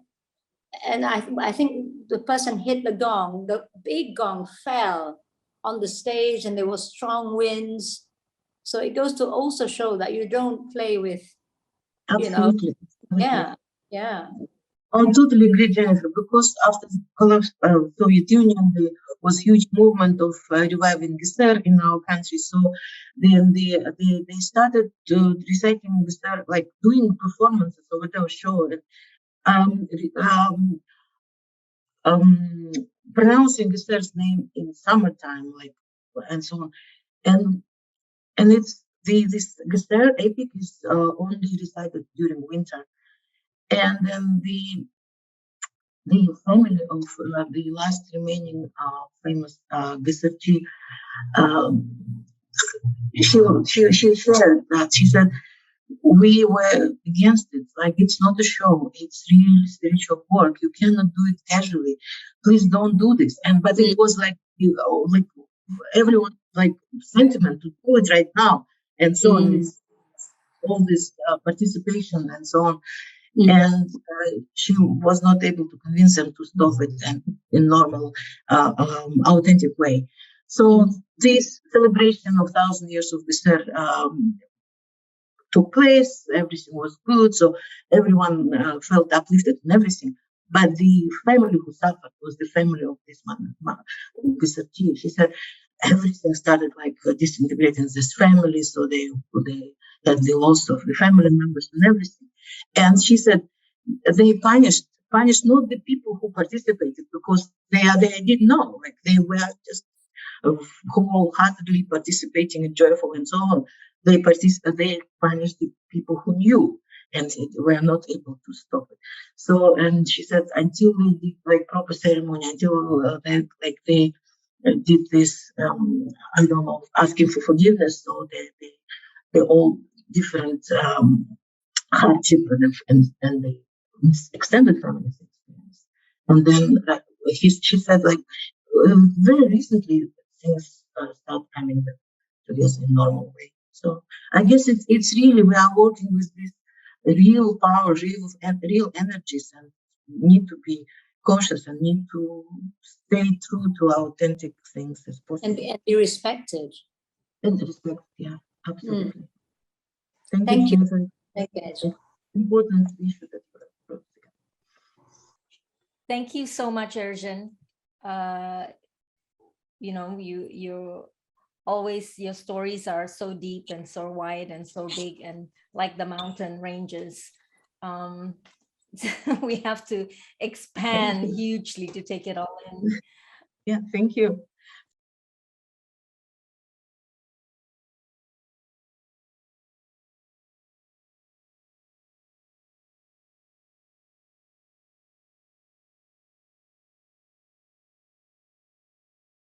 and I think the person hit the gong, the big gong fell on the stage, and there was strong winds. So it goes to also show that you don't play with, absolutely. yeah. I totally agree, Jennifer, because after the collapse of Soviet Union, there was huge movement of reviving Gesser in our country. So then they started reciting Gesser, like doing performances or whatever show, pronouncing Gesser's name in summertime, like, and so on. And it's this Gesser epic is only recited during winter. And then the family of the last remaining famous Gesserchi, she shared that. She said, we were against it. Like, it's not a show. It's really spiritual work. You cannot do it casually. Please don't do this. But it was like, like everyone, like, sentiment to do it right now. And so on. It's all this participation and so on. And she was not able to convince them to stop it in normal, authentic way. So this celebration of 1,000 years of Gesser took place. Everything was good, so everyone felt uplifted and everything. But the family who suffered was the family of this man, Gesserchi. She said everything started like disintegrating this family, so they had the loss of the family members and everything. And she said they punished not the people who participated, because they didn't know, like they were just wholeheartedly participating and joyful and so on. They punished the people who knew and were not able to stop it. So, and she said until they did like proper ceremony, until they did this, I don't know, asking for forgiveness. So they all different hardship and the extended family experience. And then she said, like, very recently things start coming back to this in normal way. So I guess it's really, we are working with this real power, real energies, and need to be cautious and need to stay true to our authentic things as possible. And be respected. And respect, yeah, absolutely. Thank you. Jennifer. Thank you, Erjen. Important issue that we're. Thank you so much, Erjen. You always, your stories are so deep and so wide and so big, and like the mountain ranges. We have to expand hugely to take it all in. Yeah, thank you.